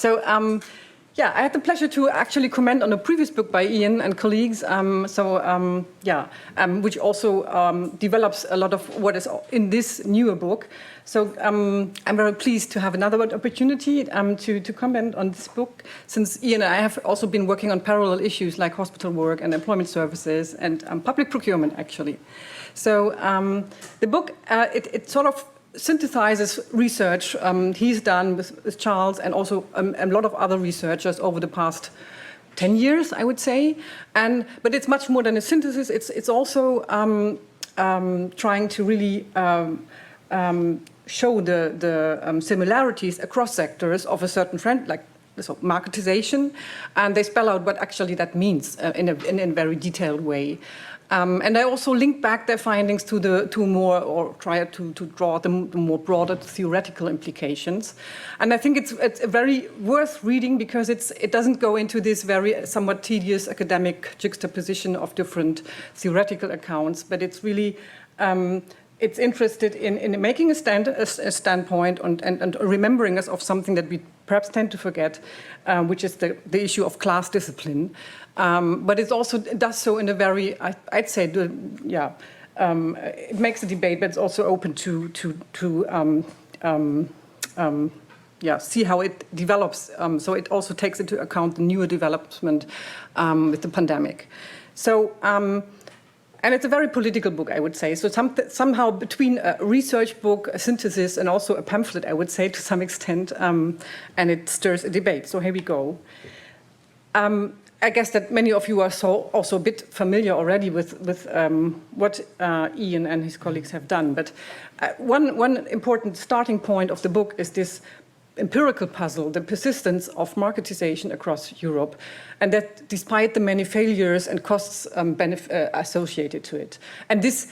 So, yeah, I had the pleasure to actually comment on a previous book by Ian and colleagues, which also develops a lot of what is in this newer book. So I'm very pleased to have another opportunity to comment on this book, since Ian and I have also been working on parallel issues like hospital work and employment services and public procurement, actually. So the book, it sort of synthesizes research he's done with Charles and also a lot of other researchers over the past 10 years, I would say. But it's much more than a synthesis. It's also trying to really show the similarities across sectors of a certain trend, like so marketisation, and they spell out what actually that means in a very detailed way. And I also link back their findings to more, or try to draw the more broader theoretical implications. And I think it's very worth reading because it doesn't go into this very somewhat tedious academic juxtaposition of different theoretical accounts, but it's really it's interested in making a standpoint and remembering us of something that we perhaps tend to forget, which is the issue of class discipline. But it also does so in a very, I'd say, it makes a debate, but it's also open to see how it develops. So it also takes into account the newer development with the pandemic. So. And it's a very political book, I would say. So somehow between a research book, a synthesis, and also a pamphlet, I would say, to some extent, and it stirs a debate. So here we go. I guess that many of you are also a bit familiar already with what Ian and his colleagues have done. But one important starting point of the book is this empirical puzzle, the persistence of marketisation across Europe, and that despite the many failures and costs associated to it. And this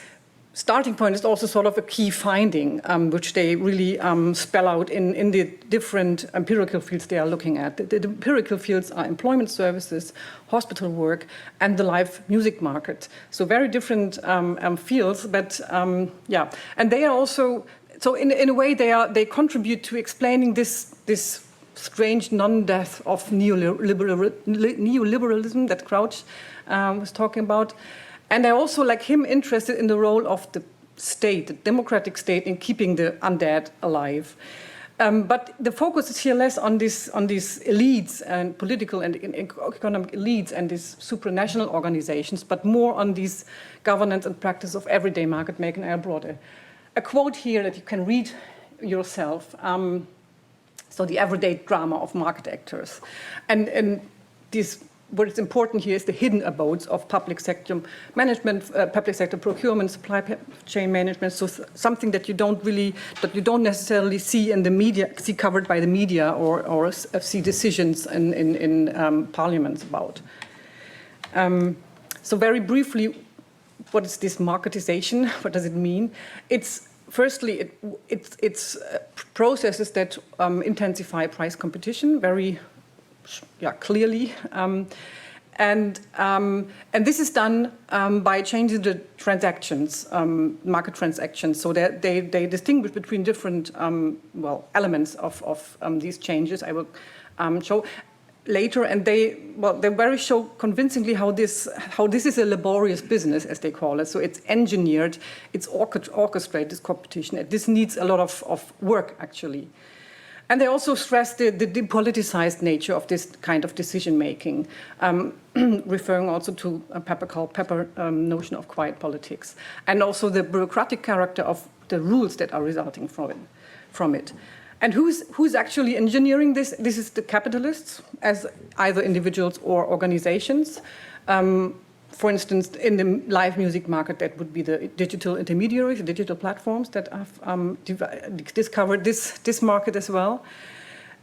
starting point is also sort of a key finding, which they really spell out in the different empirical fields they are looking at. The empirical fields are employment services, hospital work, and the live music market. So very different fields, but yeah. And they are also, so in a way they contribute to explaining this strange non-death of neoliberalism that Crouch was talking about. And they're also, like him, interested in the role of the state, the democratic state, in keeping the undead alive. But the focus is here less on these elites and political and economic elites and these supranational organizations, but more on these governance and practice of everyday market making. I brought a quote here that you can read yourself. So the everyday drama of market actors. And this, what is important here is the hidden abodes of public sector management, public sector procurement, supply chain management. So something that you don't necessarily see in the media, see covered by the media or see decisions in parliaments about. So very briefly, what is this marketisation? What does it mean? Firstly, it's processes that intensify price competition very clearly. And this is done by changing the transactions, market transactions, so that they distinguish between different elements of these changes. I will show later, and they very show convincingly how this is a laborious business, as they call it. So it's engineered, it's orchestrated, this competition. This needs a lot of work, actually. And they also stress the depoliticized nature of this kind of decision-making, referring also to a Pepper notion of quiet politics, and also the bureaucratic character of the rules that are resulting from it. And who's actually engineering this? This is the capitalists, as either individuals or organizations. For instance, in the live music market, that would be the digital intermediaries, the digital platforms that have discovered this market as well.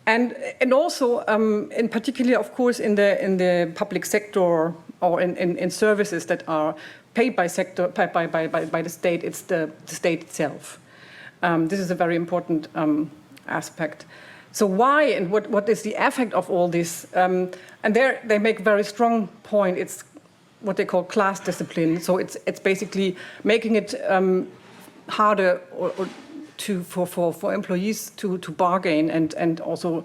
And also, in particular, of course, in the public sector or in services that are paid by the state, it's the state itself. This is a very important aspect. So why and what is the effect of all this? And there they make a very strong point. It's what they call class discipline. So it's basically making it harder for employees to bargain and also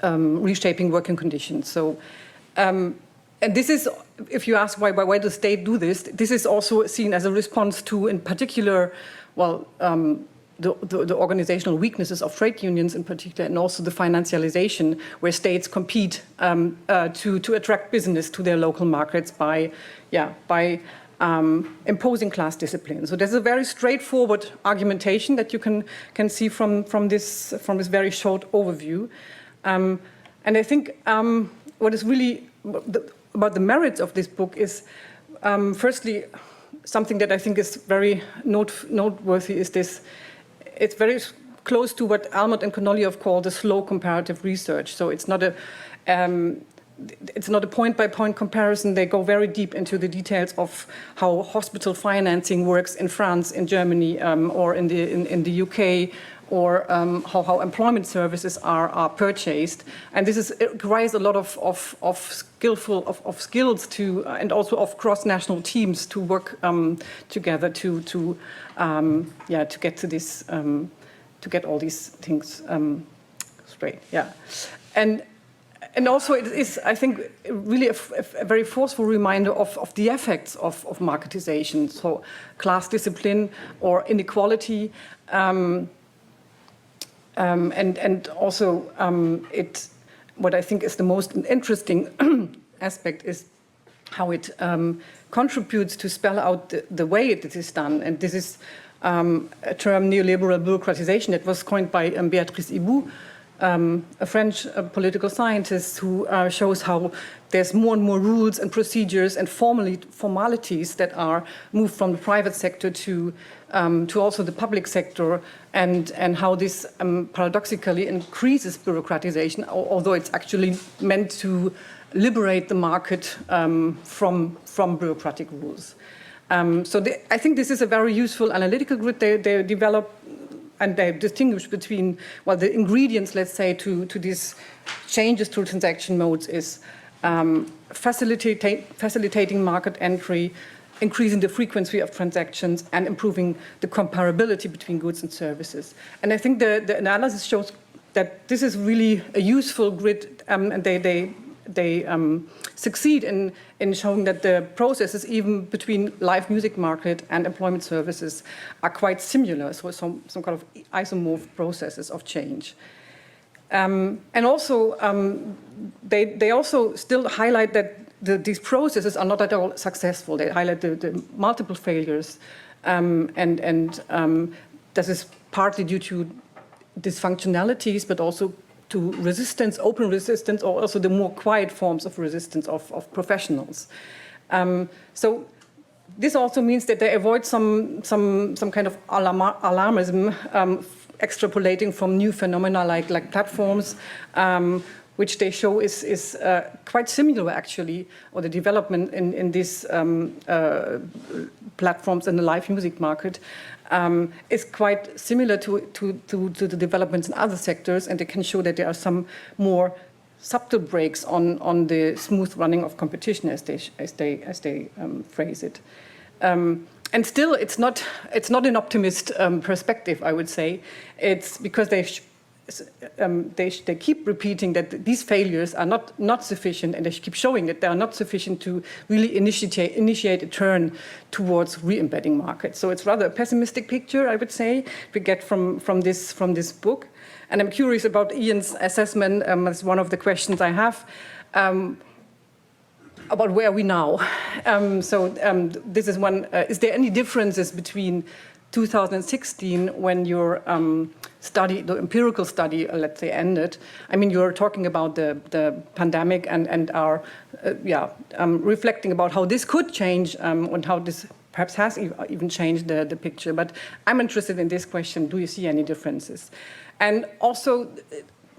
reshaping working conditions. So, and this is, if you ask why the state do this, this is also seen as a response to, in particular, well, the organizational weaknesses of trade unions in particular, and also the financialization, where states compete to attract business to their local markets by imposing class discipline. So there's a very straightforward argumentation that you can see from this very short overview. And I think what is really about the merits of this book is, firstly, something that I think is very noteworthy is this. It's very close to what Almond and Konolyov call the slow comparative research. So it's not a point-by-point comparison. They go very deep into the details of how hospital financing works in France, in Germany, or in the UK, or how employment services are purchased. And it requires a lot of skills to, and also of cross-national teams to work together to get to this, to get all these things straight. Yeah, and also it is, I think, really a very forceful reminder of the effects of marketization. So class discipline or inequality. And also, what I think is the most interesting aspect is how it contributes to spell out the way it is done. And this is a term, neoliberal bureaucratization, that was coined by Béatrice Hibou, a French political scientist, who shows how there's more and more rules and procedures and formalities that are moved from the private sector to also the public sector, and how this paradoxically increases bureaucratization, although it's actually meant to liberate the market from bureaucratic rules. I think this is a very useful analytical grid they develop, and they distinguish between, well, the ingredients, let's say, to these changes to transaction modes is facilitating market entry, increasing the frequency of transactions, and improving the comparability between goods and services. And I think the analysis shows that this is really a useful grid, and they succeed in showing that the processes, even between live music market and employment services, are quite similar, so some kind of isomorph processes of change. And also, they also still highlight that these processes are not at all successful. They highlight the multiple failures, and this is partly due to dysfunctionalities, but also to resistance, open resistance, or also the more quiet forms of resistance of professionals. So this also means that they avoid some kind of alarmism, extrapolating from new phenomena like platforms, which they show is quite similar, actually, or the development in these platforms in the live music market is quite similar to the developments in other sectors, and they can show that there are some more subtle breaks on the smooth running of competition, as they phrase it. And still, it's not an optimist perspective, I would say. It's because they keep repeating that these failures are not sufficient, and they keep showing that they are not sufficient to really initiate a turn towards re-embedding markets. So it's rather a pessimistic picture, I would say, we get from this book. And I'm curious about Ian's assessment. That's one of the questions I have. About where are we now? This is one. Is there any differences between 2016, when your study, the empirical study, let's say, ended? I mean, you're talking about the pandemic and are reflecting about how this could change and how this perhaps has even changed the picture. But I'm interested in this question: do you see any differences? And also,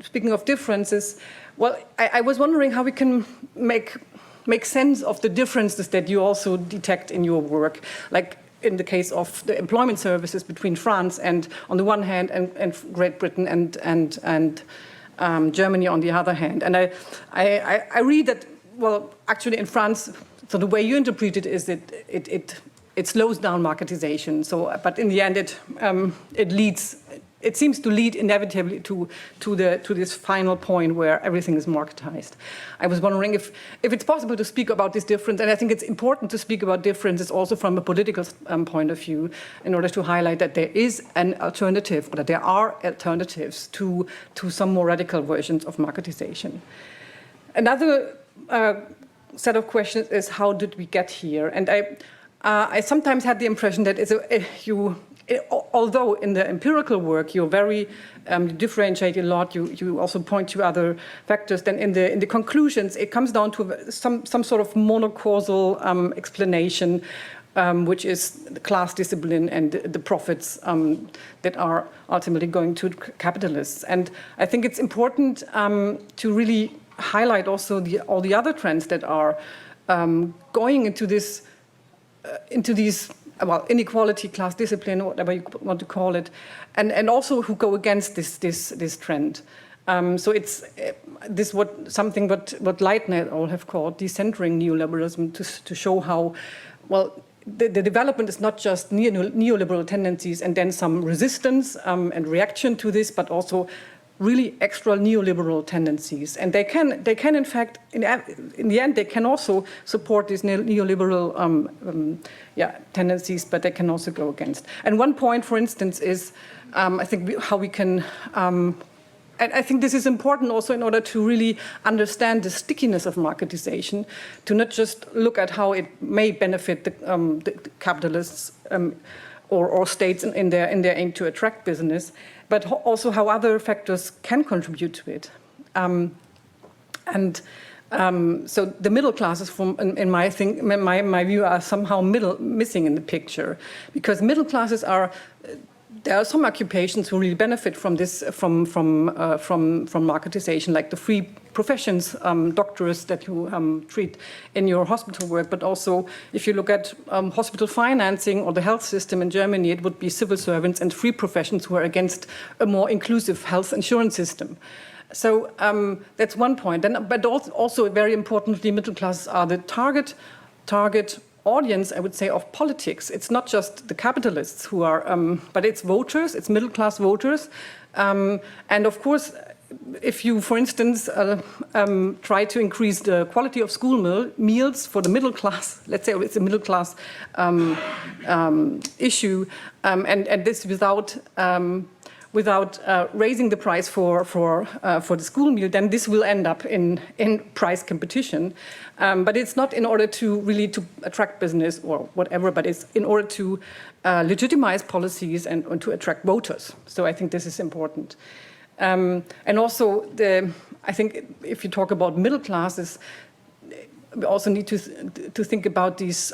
speaking of differences, well, I was wondering how we can make sense of the differences that you also detect in your work, like in the case of the employment services between France and, on the one hand, and Great Britain and Germany on the other hand. And I read that, well, actually in France, so the way you interpret it is that it slows down marketization. So, but in the end, it leads it seems to lead inevitably to this final point where everything is marketized. I was wondering if it's possible to speak about this difference, and I think it's important to speak about differences also from a political point of view, in order to highlight that there is an alternative, or that there are alternatives to some more radical versions of marketization. Another set of questions is, how did we get here? And I sometimes had the impression that although in the empirical work you're very differentiate a lot, you also point to other factors, then in the conclusions it comes down to some sort of monocausal explanation, which is the class discipline and the profits that are ultimately going to capitalists. And I think it's important to really highlight also all the other trends that are going into these inequality, class discipline, whatever you want to call it, and also who go against this trend. So it's something what Leitner all have called decentering neoliberalism, to show how, well, the development is not just neoliberal tendencies and then some resistance and reaction to this, but also really extra neoliberal tendencies. And they can in fact, in the end, they can also support these neoliberal tendencies, but they can also go against. And one point, for instance, is I think how we can, and I think this is important also in order to really understand the stickiness of marketization, to not just look at how it may benefit the capitalists or states in their aim to attract business, but also how other factors can contribute to it. So the middle classes, in my view, are somehow missing in the picture, because middle classes there are some occupations who really benefit from this, from marketization, like the free professions, doctors that you treat in your hospital work, but also if you look at hospital financing or the health system in Germany, it would be civil servants and free professions who are against a more inclusive health insurance system. So that's one point. But also very importantly, middle classes are the target audience, I would say, of politics. It's not just the capitalists who are, but it's voters, it's middle class voters. And of course, if you, for instance, try to increase the quality of school meals for the middle class, let's say it's a middle class issue, and this without raising the price for the school meal, then this will end up in price competition. But it's not in order to attract business or whatever, but it's in order to legitimize policies and to attract voters. So I think this is important. And also, I think if you talk about middle classes, we also need to think about these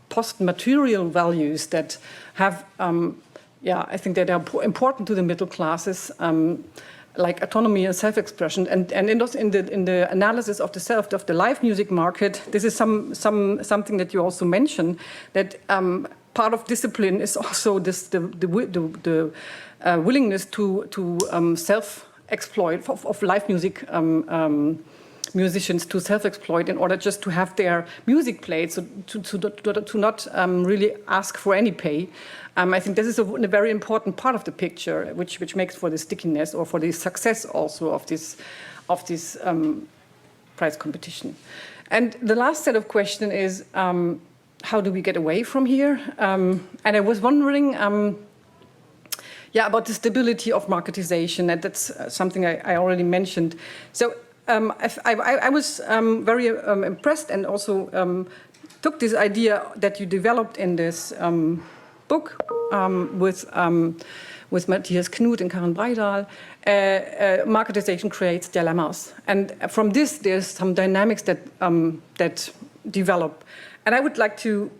post-material values that have, I think that are important to the middle classes, like autonomy and self-expression. And in the analysis of the live music market, this is something that you also mentioned, that part of discipline is also the willingness to self-exploit of live music musicians, to self-exploit in order just to have their music played, so to not really ask for any pay. I think this is a very important part of the picture, which makes for the stickiness or for the success also of this price competition. And the last set of questions is, how do we get away from here? And I was wondering, about the stability of marketization, and that's something I already mentioned. So I was very impressed, and also took this idea that you developed in this book with Matthias Knut and Karen Breidal. Marketization creates dilemmas, and from this there's some dynamics that develop. And I would like to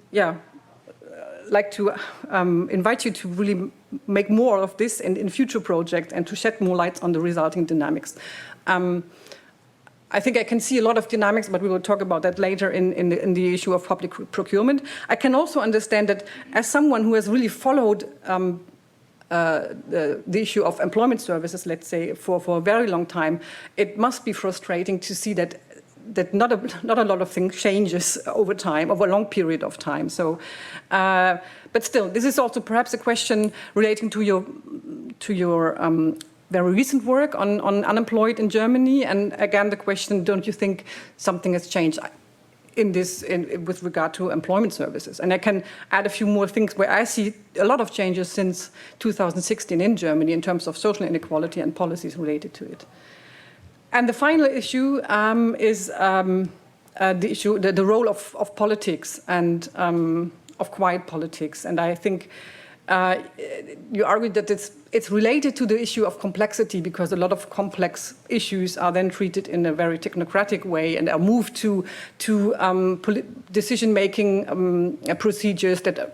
invite you to really make more of this in future projects and to shed more light on the resulting dynamics. I think I can see a lot of dynamics, but we will talk about that later in the issue of public procurement. I can also understand that as someone who has really followed the issue of employment services, let's say, for a very long time, it must be frustrating to see that that not a lot of things changes over time, over a long period of time. So, but still, this is also perhaps a question relating to your very recent work on unemployed in Germany. And again, the question: don't you think something has changed with regard to employment services? And I can add a few more things where I see a lot of changes since 2016 in Germany in terms of social inequality and policies related to it. And the final issue is the role of politics and of quiet politics. And I think you argued that it's related to the issue of complexity, because a lot of complex issues are then treated in a very technocratic way and are moved to decision-making procedures that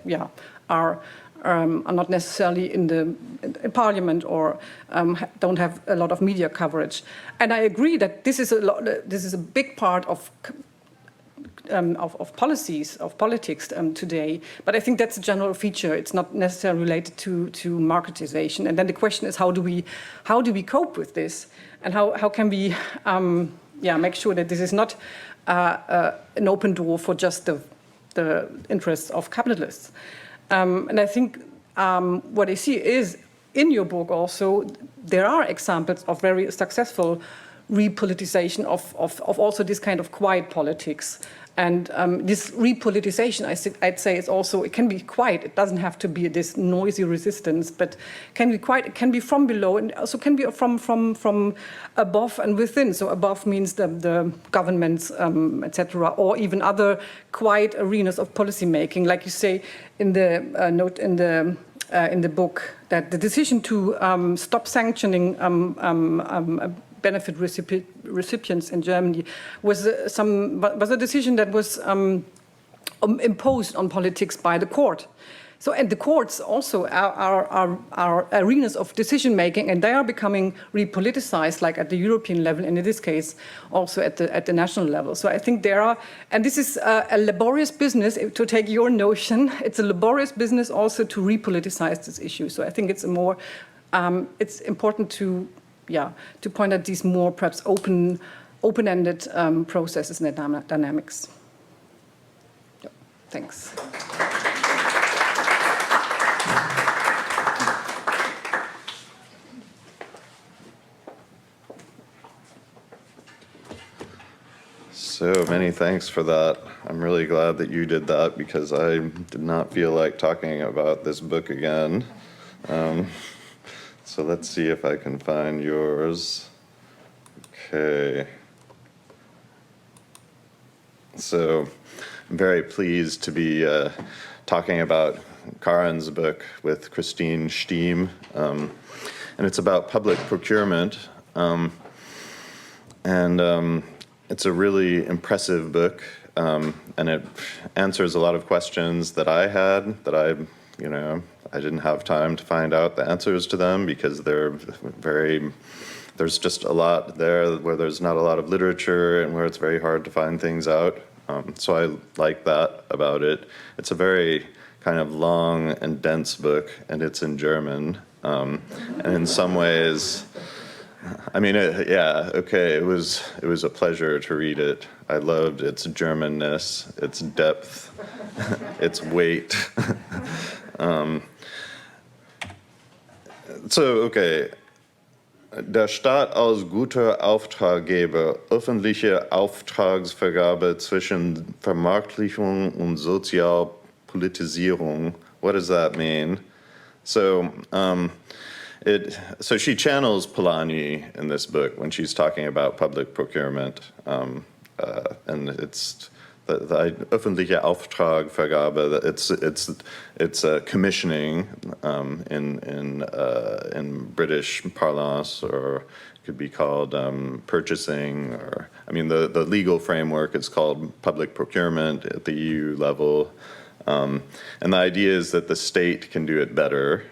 are not necessarily in parliament or don't have a lot of media coverage. And I agree that this is a big part of politics today, but I think that's a general feature. It's not necessarily related to marketization. And then the question is, how do we cope with this, and how can we make sure that this is not an open door for just the interests of capitalists. And I think what I see is in your book also there are examples of very successful repoliticization of also this kind of quiet politics. And this repoliticization, I'd say, is also, it can be quiet. It doesn't have to be this noisy resistance, but can be quiet. It can be from below, and also can be from above and within. So above means the governments, etc., or even other quiet arenas of policy making, like you say in the note in the book, that the decision to stop sanctioning benefit recipients in Germany was a decision that was imposed on politics by the court. So, and the courts also are arenas of decision making, and they are becoming repoliticized, like at the European level, and in this case also at the national level. So I think there are, and this is a laborious business. To take your notion, it's a laborious business also to repoliticize this issue. So I think it's it's important to point out these more perhaps open-ended processes and dynamics. Yeah, thanks. So many thanks for that. I'm really glad that you did that, because I did not feel like talking about this book again. So let's see if I can find yours. Okay. So I'm very pleased to be talking about Karin's book with Christine Stiem. And it's about public procurement. It's a really impressive book. And it answers a lot of questions that I had, that I didn't have time to find out the answers to them, because there's just a lot there where there's not a lot of literature and where it's very hard to find things out. So I like that about it. It's a very kind of long and dense book, and it's in German. And in some ways, it was a pleasure to read it. I loved its Germanness, its depth, its weight. Der Staat als guter Auftraggeber, öffentliche Auftragsvergabe zwischen Vermarktlichung und Sozialpolitisierung. What does that mean? So she channels Polanyi in this book when she's talking about public procurement, and it's the öffentliche Auftragvergabe. It's commissioning in British parlance, or it could be called purchasing, or the legal framework is called public procurement at the EU level, and the idea is that the state can do it better.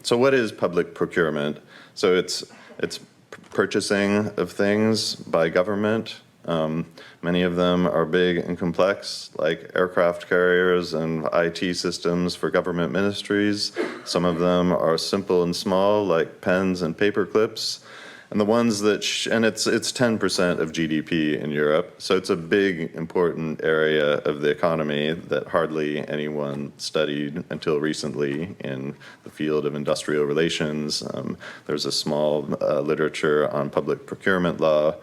So what is public procurement? So it's purchasing of things by government. Many of them are big and complex, like aircraft carriers and IT systems for government ministries. Some of them are simple and small, like pens and paper clips. And the ones that, and it's 10% of GDP in Europe, so it's a big, important area of the economy that hardly anyone studied until recently in the field of industrial relations. There's a small literature on public procurement law.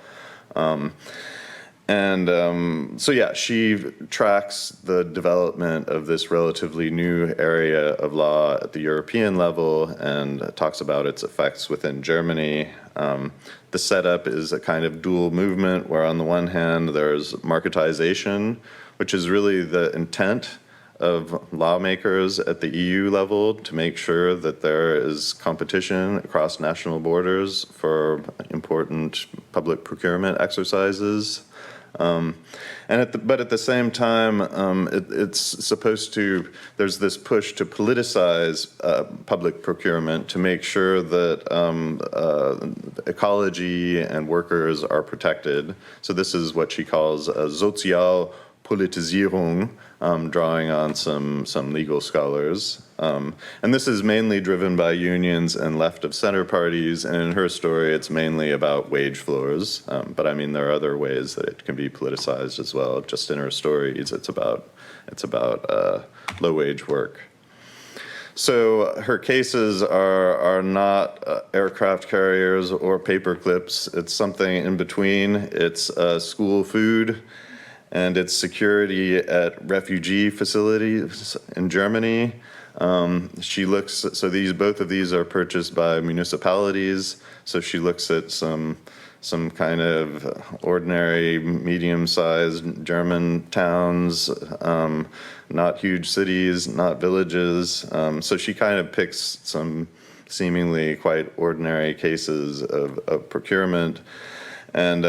So yeah, she tracks the development of this relatively new area of law at the European level and talks about its effects within Germany. The setup is a kind of dual movement where on the one hand there's marketisation, which is really the intent of lawmakers at the EU level to make sure that there is competition across national borders for important public procurement exercises. But at the same time, it's supposed to, there's this push to politicize public procurement to make sure that ecology and workers are protected. So this is what she calls a Sozialpolitisierung, drawing on some legal scholars. And this is mainly driven by unions and left of center parties, and in her story it's mainly about wage floors, but I mean there are other ways that it can be politicized as well. Just in her stories it's about low wage work. So her cases are not aircraft carriers or paper clips, it's something in between. It's school food, and it's security at refugee facilities in Germany. She looks, so both of these are purchased by municipalities. So she looks at some kind of ordinary, medium-sized German towns, not huge cities, not villages. So she kind of picks some seemingly quite ordinary cases of procurement. And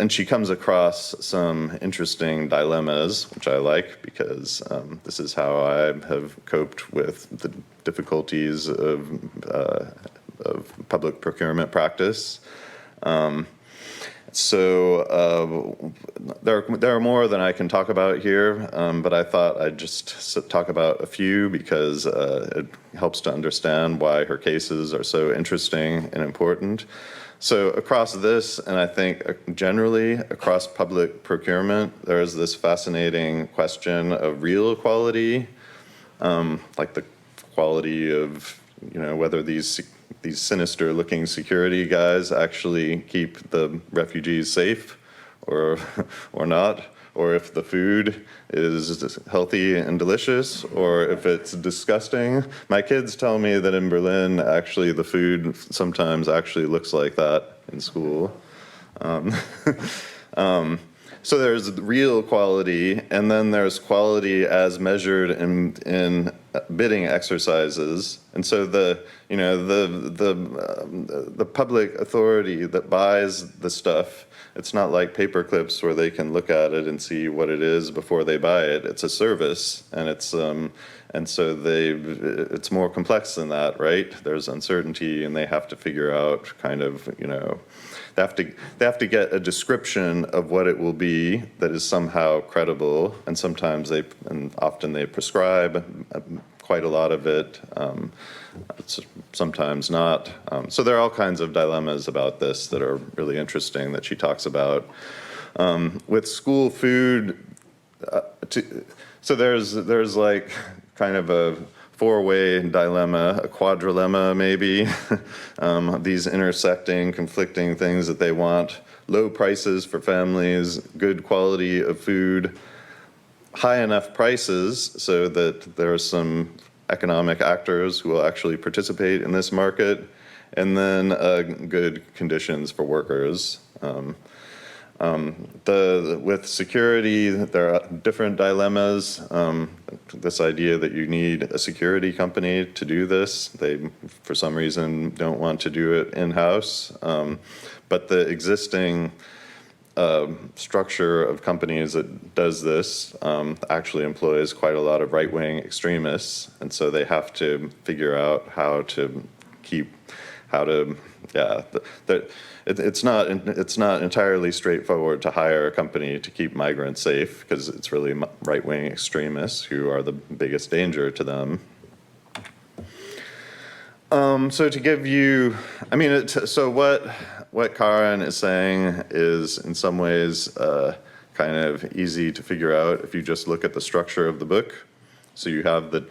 she comes across some interesting dilemmas, which I like because this is how I have coped with the difficulties of public procurement practice. There are more than I can talk about here, but I thought I'd just talk about a few because it helps to understand why her cases are so interesting and important. So across this, and I think generally across public procurement, there's this fascinating question of real equality, like the quality of, whether these sinister-looking security guys actually keep the refugees safe or not, or if the food is healthy and delicious, or if it's disgusting. My kids tell me that in Berlin, actually, the food sometimes actually looks like that in school. So there's real quality, and then there's quality as measured in bidding exercises. And so the public authority that buys the stuff, it's not like paper clips where they can look at it and see what it is before they buy it. It's a service, and it's more complex than that, right? There's uncertainty, and they have to figure out kind of, they have to get a description of what it will be that is somehow credible, and often they prescribe quite a lot of it, sometimes not. So there are all kinds of dilemmas about this that are really interesting that she talks about. With school food, so there's like kind of a four-way dilemma, a quadrilemma maybe, these intersecting, conflicting things that they want: low prices for families, good quality of food, high enough prices so that there are some economic actors who will actually participate in this market, and then good conditions for workers. With security, there are different dilemmas. This idea that you need a security company to do this, they, for some reason, don't want to do it in-house. But the existing structure of companies that does this actually employs quite a lot of right-wing extremists, and so they have to figure out it's not entirely straightforward to hire a company to keep migrants safe, because it's really right-wing extremists who are the biggest danger to them. So to give you, I mean, so what Karen is saying is in some ways kind of easy to figure out if you just look at the structure of the book. So you have the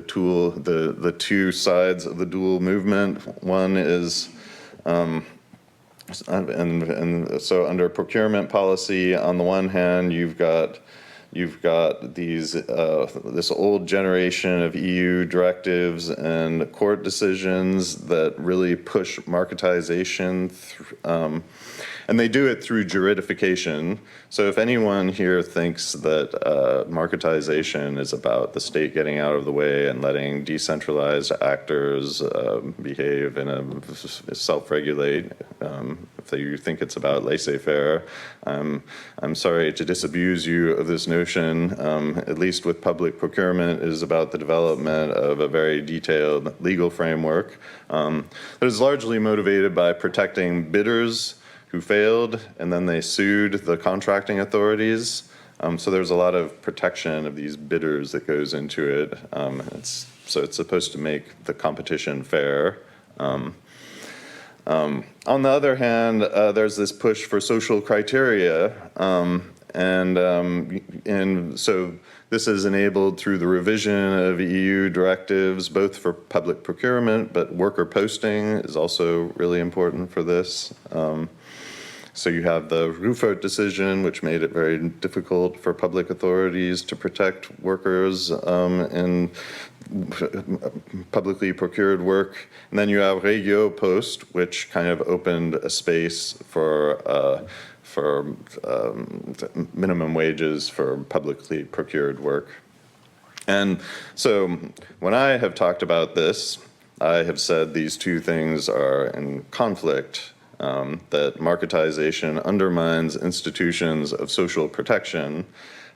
two sides of the dual movement. One is, and so under procurement policy, on the one hand, you've got these this old generation of EU directives and court decisions that really push marketization, and they do it through juridification. So if anyone here thinks that marketization is about the state getting out of the way and letting decentralized actors behave in a self-regulate, if you think it's about laissez-faire, I'm sorry to disabuse you of this notion. At least with public procurement, is about the development of a very detailed legal framework that is largely motivated by protecting bidders who failed and then they sued the contracting authorities. So there's a lot of protection of these bidders that goes into it. So it's supposed to make the competition fair. On the other hand, there's this push for social criteria, and so this is enabled through the revision of EU directives, both for public procurement, but worker posting is also really important for this. So you have the Ruffert decision, which made it very difficult for public authorities to protect workers in publicly procured work. And then you have Regio Post, which kind of opened a space for minimum wages for publicly procured work. And so when I have talked about this, I have said these two things are in conflict. That marketization undermines institutions of social protection.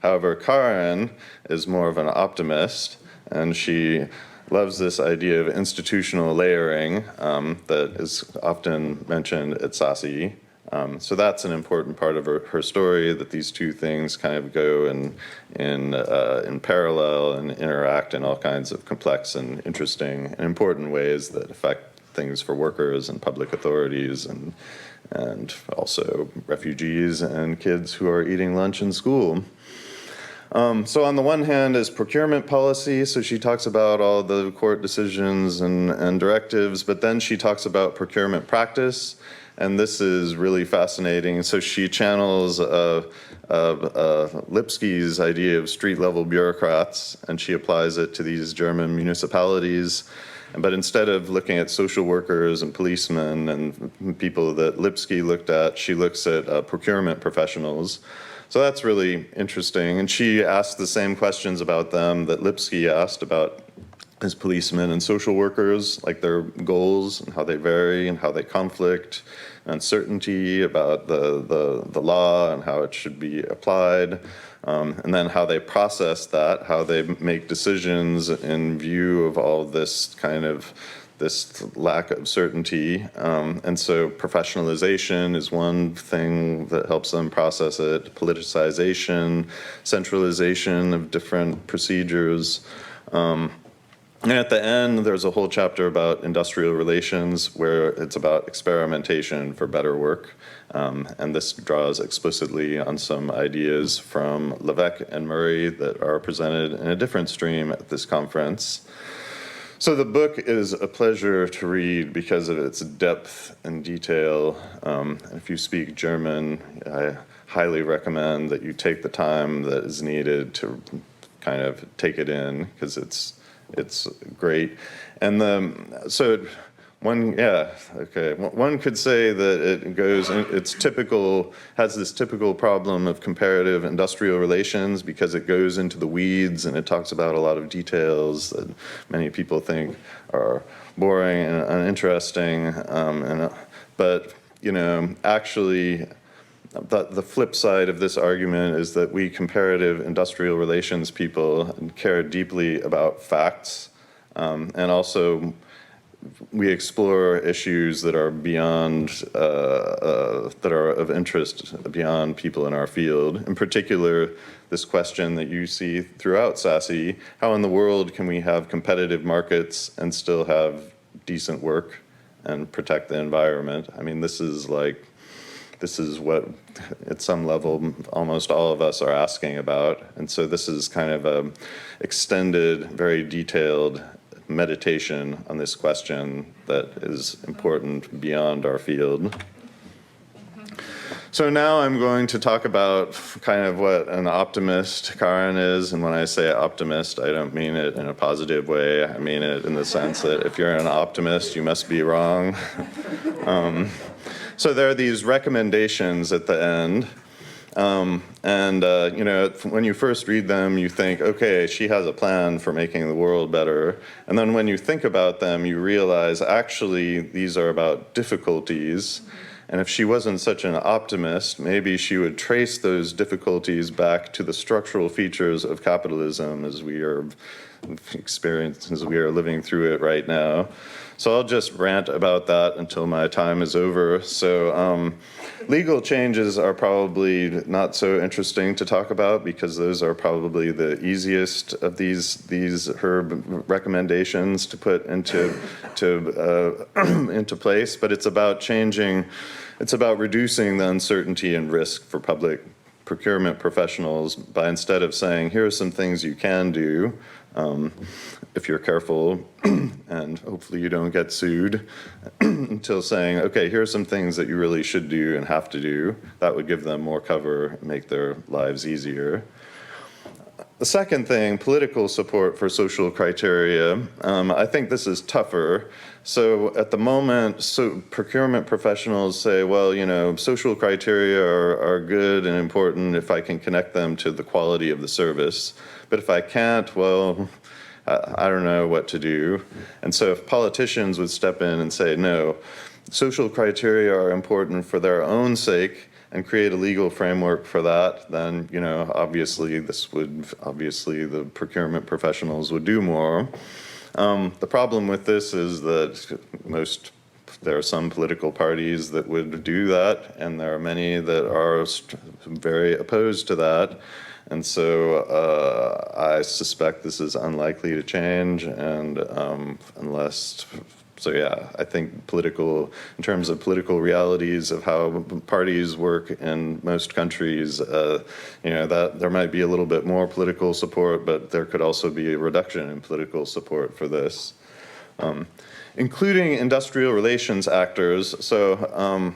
However, Karen is more of an optimist, and she loves this idea of institutional layering that is often mentioned at SASI. So that's an important part of her story, that these two things kind of go in parallel and interact in all kinds of complex and interesting and important ways that affect things for workers and public authorities and also refugees and kids who are eating lunch in school. So on the one hand is procurement policy, so she talks about all the court decisions and directives, but then she talks about procurement practice, and this is really fascinating. So she channels Lipsky's idea of street-level bureaucrats, and she applies it to these German municipalities. But instead of looking at social workers and policemen and people that Lipsky looked at, she looks at procurement professionals. So that's really interesting. And she asked the same questions about them that Lipsky asked about his policemen and social workers, like their goals and how they vary and how they conflict, uncertainty about the law and how it should be applied. And then how they process that, how they make decisions in view of all this kind of this lack of certainty. And so professionalization is one thing that helps them process it, politicization, centralization of different procedures. And at the end, there's a whole chapter about industrial relations where it's about experimentation for better work. And this draws explicitly on some ideas from Levesque and Murray that are presented in a different stream at this conference. So the book is a pleasure to read because of its depth and detail. If you speak German, I highly recommend that you take the time that is needed to kind of take it in, because it's great. And one could say that it goes, it's typical, has this typical problem of comparative industrial relations because it goes into the weeds and it talks about a lot of details that many people think are boring and uninteresting. But actually, the flip side of this argument is that we comparative industrial relations people care deeply about facts, and also we explore issues that are beyond, that are of interest beyond people in our field. In particular, this question that you see throughout SASI, how in the world can we have competitive markets and still have decent work and protect the environment. I mean, this is what, at some level, almost all of us are asking about. And so this is kind of a extended, very detailed meditation on this question that is important beyond our field. So now I'm going to talk about kind of what an optimist Karen is, and when I say optimist, I don't mean it in a positive way. I mean it in the sense that if you're an optimist, you must be wrong. So there are these recommendations at the end, you know, when you first read them, you think, okay, she has a plan for making the world better. And then when you think about them, you realize, actually, these are about difficulties. And if she wasn't such an optimist, maybe she would trace those difficulties back to the structural features of capitalism as we are living through it right now. So I'll just rant about that until my time is over. So legal changes are probably not so interesting to talk about because those are probably the easiest of these her recommendations to put into place. But it's about changing. It's about reducing the uncertainty and risk for public procurement professionals by, instead of saying, here are some things you can do, if you're careful, and hopefully you don't get sued, until saying, okay, here are some things that you really should do and have to do. That would give them more cover, make their lives easier. The second thing, political support for social criteria. I think this is tougher. So at the moment, procurement professionals say, well, you know, social criteria are good and important if I can connect them to the quality of the service. But if I can't, well, I don't know what to do. And so if politicians would step in and say, no, social criteria are important for their own sake, and create a legal framework for that, then, you know, obviously the procurement professionals would do more. The problem with this is that there are some political parties that would do that, and there are many that are very opposed to that. And so I suspect this is unlikely to change, and unless. So yeah, I think in terms of political realities of how parties work in most countries, you know, that there might be a little bit more political support, but there could also be a reduction in political support for this. Including industrial relations actors. So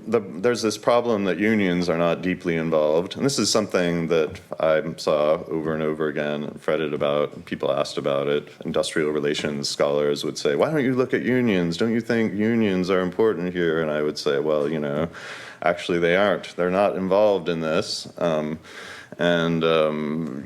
there's this problem that unions are not deeply involved. And this is something that I saw over and over again and fretted about. People asked about it. Industrial relations scholars would say, why don't you look at unions? Don't you think unions are important here? And I would say, well, you know, actually they aren't. They're not involved in this.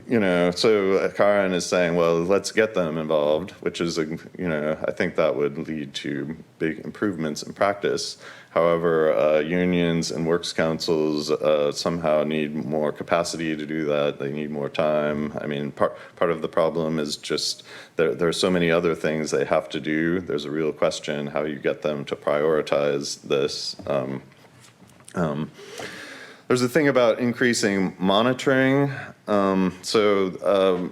You know, so Karen is saying, well, let's get them involved, which is, you know, I think that would lead to big improvements in practice. However, unions and works councils somehow need more capacity to do that. They need more time. I mean, part of the problem is just there are so many other things they have to do. There's a real question how you get them to prioritize this. There's a thing about increasing monitoring.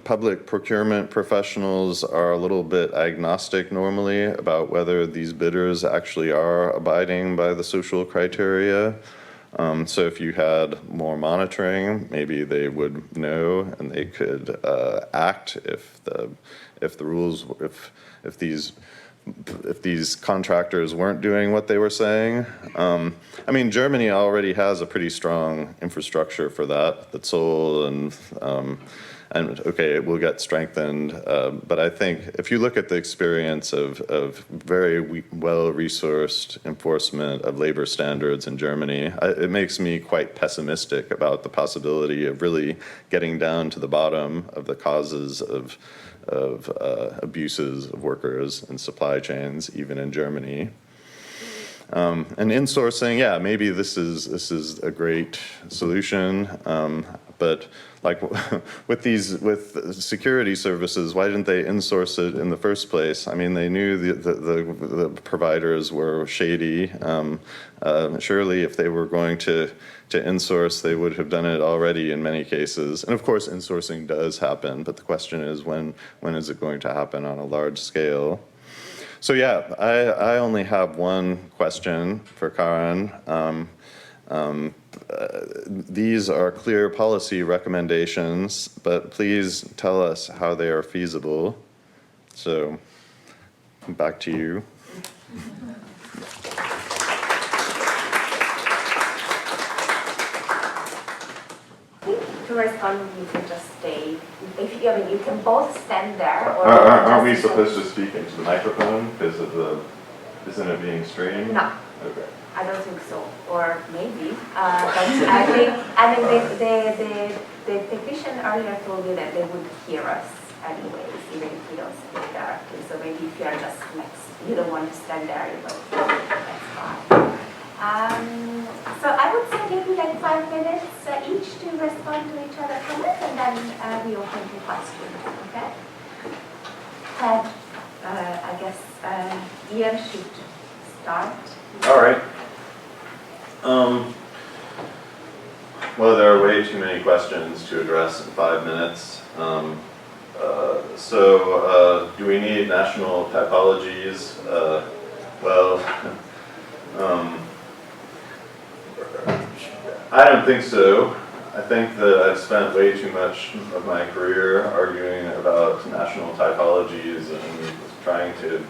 Public procurement professionals are a little bit agnostic normally about whether these bidders actually are abiding by the social criteria. So if you had more monitoring, maybe they would know and they could act if these contractors weren't doing what they were saying. I mean, Germany already has a pretty strong infrastructure for that, that's sold, and okay, it will get strengthened. But I think if you look at the experience of very well-resourced enforcement of labor standards in Germany, it makes me quite pessimistic about the possibility of really getting down to the bottom of the causes of abuses of workers and supply chains, even in Germany. And insourcing, yeah, maybe this is a great solution, but like with security services, why didn't they insource it in the first place? I mean, they knew the providers were shady. Surely, if they were going to insource, they would have done it already in many cases. And of course, insourcing does happen, but the question is when is it going to happen on a large scale? So yeah, I only have one question for Karen. These are clear policy recommendations, but please tell us how they are feasible. So back to you. To respond, you can just stay. If you, I mean, you can both stand there. Or Aren't we supposed to speak into the microphone because of the? Isn't it being streamed? No. Okay. I don't think so, or maybe. But I think, I mean, the technician earlier told you that they would hear us anyways, even if we don't speak directly. So maybe if you are just next, you don't want to stand there, you know, that's fine. So I would say maybe like 5 minutes each to respond to each other's comments, and then we open to questions. Okay? Ted, I guess Ian should start. All right. Well, there are way too many questions to address in 5 minutes. Do we need national typologies? Well, I don't think so. I think that I've spent way too much of my career arguing about national typologies and trying to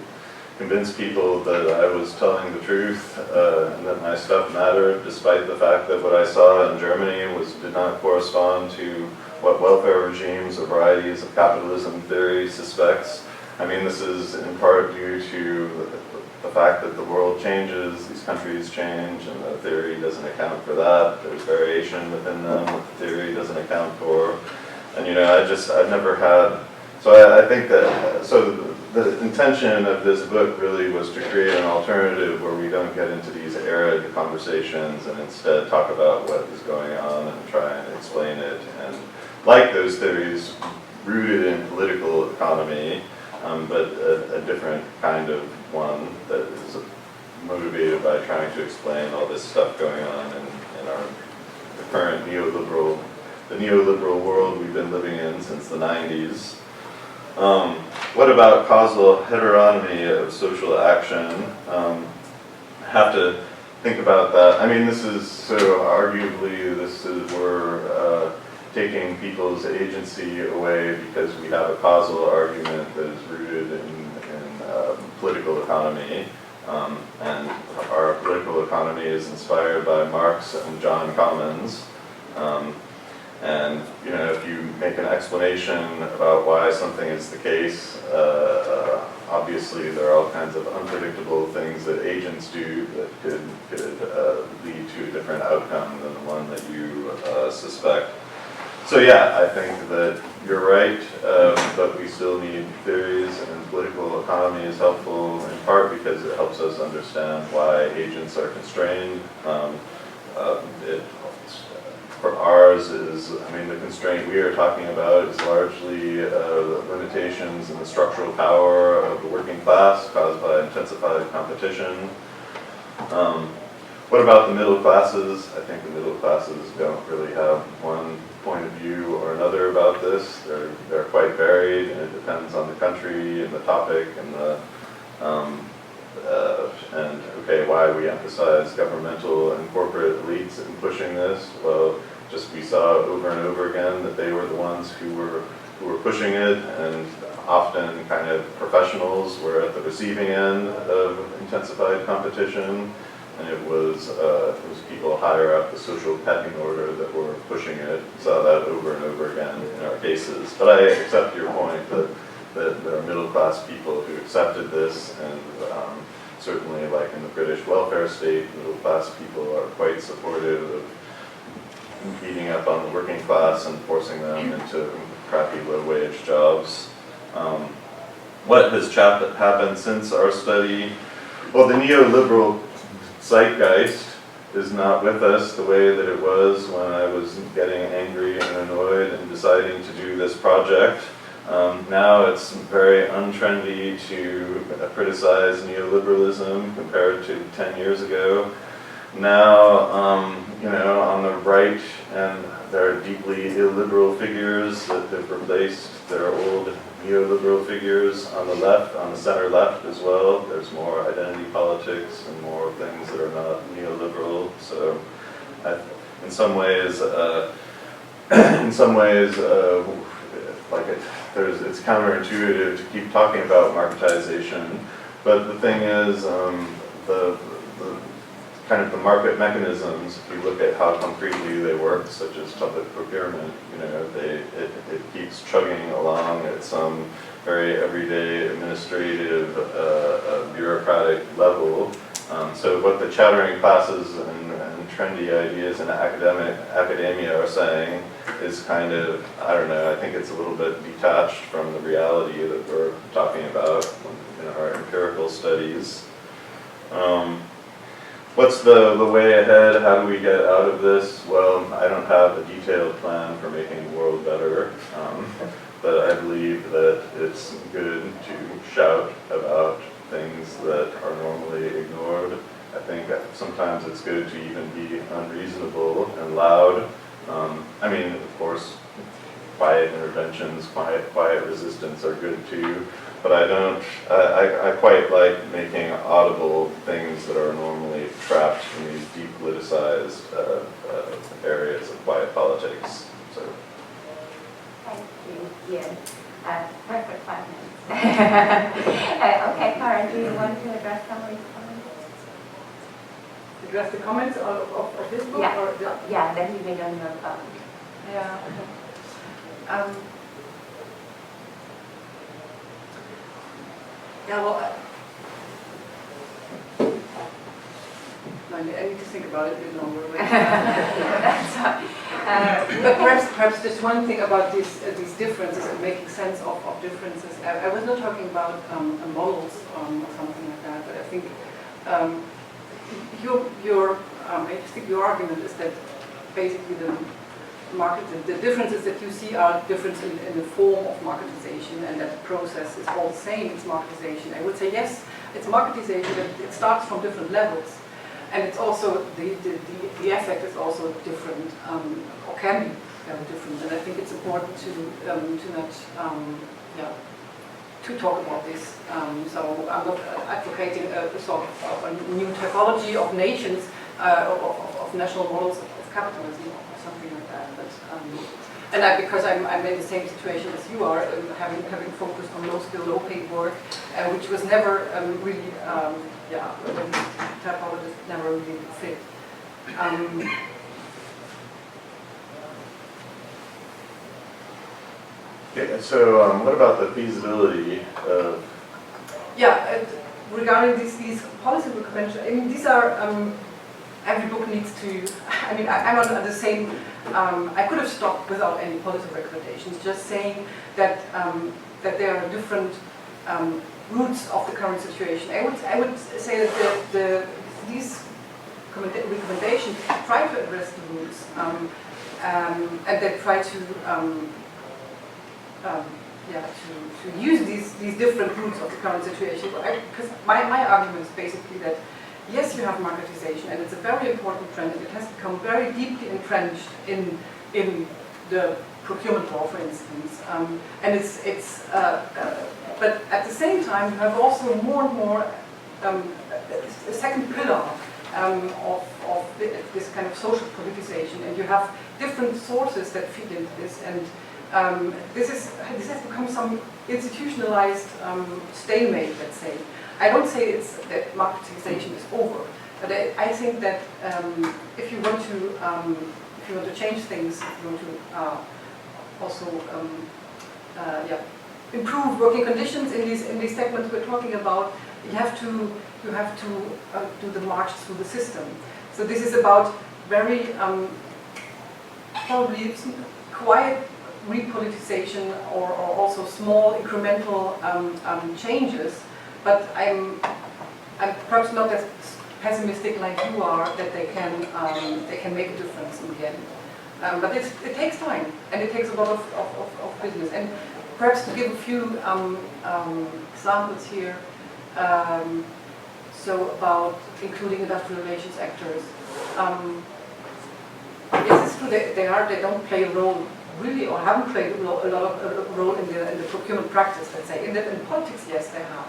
convince people that I was telling the truth and that my stuff mattered, despite the fact that what I saw in Germany did not correspond to what welfare regimes or varieties of capitalism theory suspects. I mean, this is in part due to the fact that the world changes, these countries change, and the theory doesn't account for that. There's variation within them that the theory doesn't account for. And I've never had, so I think that, the intention of this book really was to create an alternative where we don't get into these arid conversations and instead talk about what is going on and try and explain it. And like those theories, rooted in political economy, but a different kind of one that is motivated by trying to explain all this stuff going on in the current neoliberal world we've been living in since the 90s. What about causal heteronomy of social action? Have to think about that. I mean, we're taking people's agency away because we have a causal argument that is rooted in political economy. And our political economy is inspired by Marx and John Commons. And if you make an explanation about why something is the case, obviously there are all kinds of unpredictable things that agents do that could lead to a different outcome than the one that you suspect. So yeah, I think that you're right, but we still need theories, and political economy is helpful in part because it helps us understand why agents are constrained. For ours is, the constraint we are talking about is largely limitations in the structural power of the working class caused by intensified competition. What about the middle classes? I think the middle classes don't really have one point of view or another about this. They're quite varied, and it depends on the country and the topic and why we emphasize governmental and corporate elites in pushing this. Well, just we saw over and over again that they were the ones who were pushing it, and often kind of professionals were at the receiving end of intensified competition, and it was people higher up the social pecking order that were pushing it. We saw that over and over again in our cases. But I accept your point that there are middle class people who accepted this, and certainly like in the British welfare state, middle class people are quite supportive of beating up on the working class and forcing them into crappy low-wage jobs. What has happened since our study? Well, the neoliberal zeitgeist is not with us the way that it was when I was getting angry and annoyed and deciding to do this project. Now it's very untrendy to criticize neoliberalism compared to 10 years ago. Now, on the right, and there are deep deeply illiberal figures that have replaced their old neoliberal figures on the left, on the center left as well. There's more identity politics and more things that are not neoliberal. So in some ways, it's counterintuitive to keep talking about marketization. But the thing is, the kind of the market mechanisms, if you look at how concretely they work, such as public procurement, you know, it keeps chugging along at some very everyday administrative, bureaucratic level. So what the chattering classes and trendy ideas in academia are saying is kind of, I don't know, I think it's a little bit detached from the reality that we're talking about in our empirical studies. What's the way ahead? How do we get out of this? Well, I don't have a detailed plan for making the world better, but I believe that it's good to shout about things that are normally ignored. I think that sometimes it's good to even be unreasonable and loud. I mean, of course, quiet interventions, quiet resistance are good too, but I quite like making audible things that are normally trapped in these deep politicized areas of quiet politics. So. Thank you, Ian. Perfect 5 minutes. Okay, Karen, do you want to address some of these comments? Address the comments of this book? Yeah, or yeah, that you made on your phone. Yeah. Yeah, well, I need to think about it a bit longer. That's fine. But perhaps just one thing about these differences and making sense of differences. I was not talking about models or something like that, but I think your argument is that basically the differences that you see are different in the form of marketization, and that the process is all the same, it's marketization. I would say yes, it's marketization, but it starts from different levels. And it's also, the effect is also different, or can be very different. And I think it's important to talk about this. So I'm not advocating a sort of a new typology of nations, of national models of capitalism or something like that. But because I'm in the same situation as you are, having focused on low-skill, low-paid work, which was never really, typologists never really fit. Yeah, so what about the feasibility of? Yeah, regarding these policy recommendations, I mean, these are, every book needs to, I mean, I'm on the same, I could have stopped without any policy recommendations, just saying that, that there are different roots of the current situation. I would say that these recommendations try to address the roots, and they try to use these different roots of the current situation. Because my argument is basically that yes, you have marketization, and it's a very important trend, and it has become very deeply entrenched in the procurement law, for instance. And but at the same time, you have also more and more a second pillar of this kind of social politicization, and you have different sources that feed into this, and this has become some institutionalized stalemate, let's say. I don't say that marketization is over, but I think that if you want to change things, if you want to also improve working conditions in these segments we're talking about, you have to do the march through the system. So this is about very probably quiet repoliticization or also small incremental changes. But I'm perhaps not as pessimistic like you are that they can make a difference in the end. But it takes time, and it takes a lot of business. And perhaps to give a few examples here. So about including industrial relations actors. Yes, it's true they don't play a role really, or haven't played a lot of role in the procurement practice, let's say. In politics, yes, they have.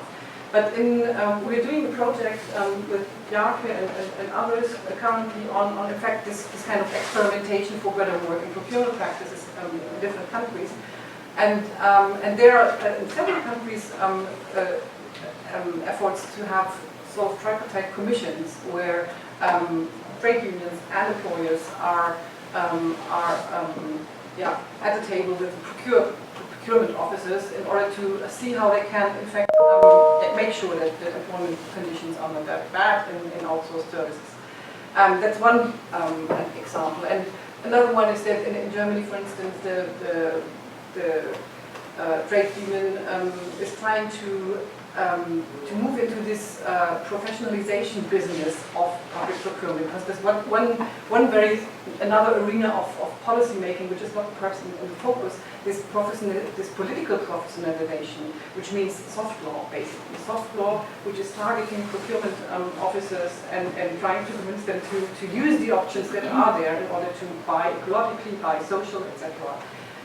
But we're doing a project with Jaehrling and others currently on in fact, this kind of experimentation for better work in procurement practices in different countries. And there are in several countries efforts to have sort of tripartite commissions where trade unions and employers are at the table with procurement officers in order to see how they can, in fact, make sure that employment conditions are not that bad in outsourced services. That's one example. And another one is that in Germany, for instance, the trade union is trying to move into this professionalization business of public procurement, because there's another arena of policy making which is not perhaps in the focus, this political professionalization, which means soft law, basically. Soft law which is targeting procurement officers and trying to convince them to use the options that are there in order to buy ecologically, buy social, etc.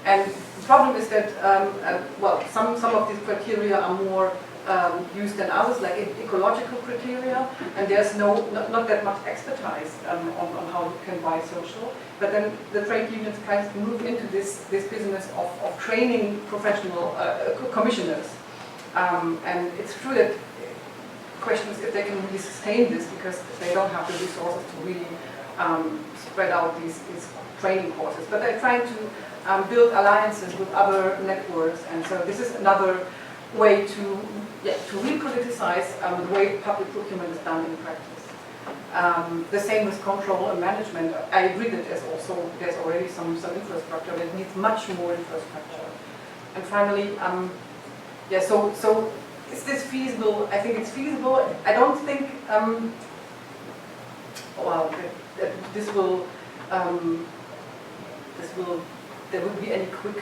And the problem is that, some of these criteria are more used than others, like ecological criteria, and there's not that much expertise on how you can buy social. But then the trade unions try to move into this business of training professional commissioners. And it's true that questions if they can really sustain this, because they don't have the resources to really spread out these training courses. But they're trying to build alliances with other networks, and so this is another way to repoliticize the way public procurement is done in practice. The same with control and management. I agree that there's already some infrastructure, but it needs much more infrastructure. And finally, so is this feasible? I think it's feasible. I don't think that there will be any quick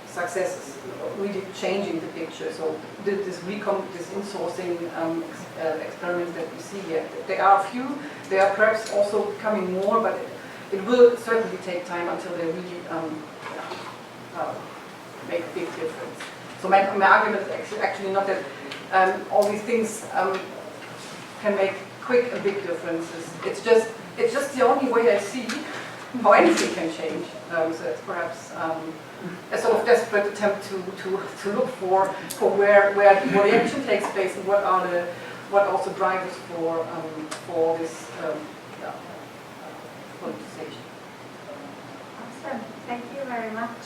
successes really changing the picture. So this insourcing experiments that we see here, there are a few. They are perhaps also becoming more, but it will certainly take time until they really make a big difference. So my argument is actually not that all these things can make quick and big differences. It's just the only way I see how anything can change. So it's perhaps a sort of desperate attempt to look for where the action takes place and what also drivers for this politicization. Awesome. Thank you very much.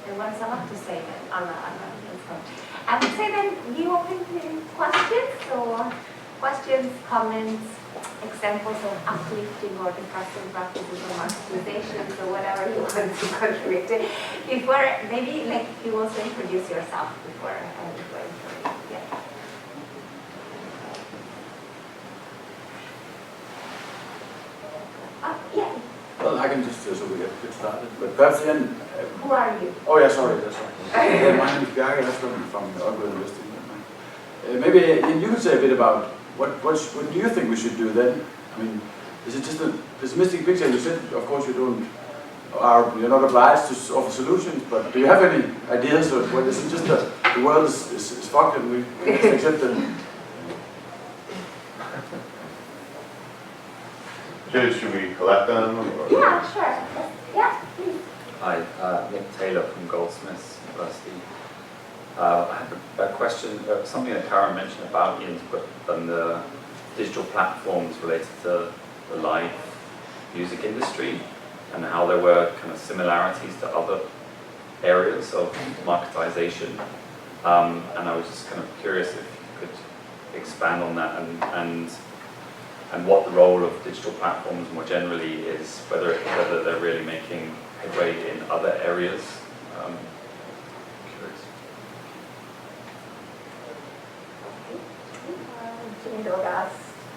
There was a lot to say on this one. I would say then we open to questions. So questions, comments, examples of uplifting or depressing practices or marketisation, so whatever you want to contribute to. Before, maybe like you also introduce yourself before yeah. Yeah. Well, I can just, so we get started, but perhaps then... Who are you? Oh yeah, sorry, that's right. My name is Greer, that's from Aalborg University. Maybe you could say a bit about what do you think we should do then? I mean, is it just a pessimistic picture? You said, of course, you're not obliged to offer solutions, but do you have any ideas? Or what is it just that the world is fucked and we just accept it? Should we collect them? Or? Yeah, sure. Yeah, please. Hi, Nick Taylor from Goldsmiths University. I have a question, something that Chiara mentioned about Ian's book on the digital platforms related to the live music industry and how there were kind of similarities to other areas of marketisation. And I was just kind of curious if you could expand on that and what the role of digital platforms more generally is, whether they're really making headway in other areas. Curious.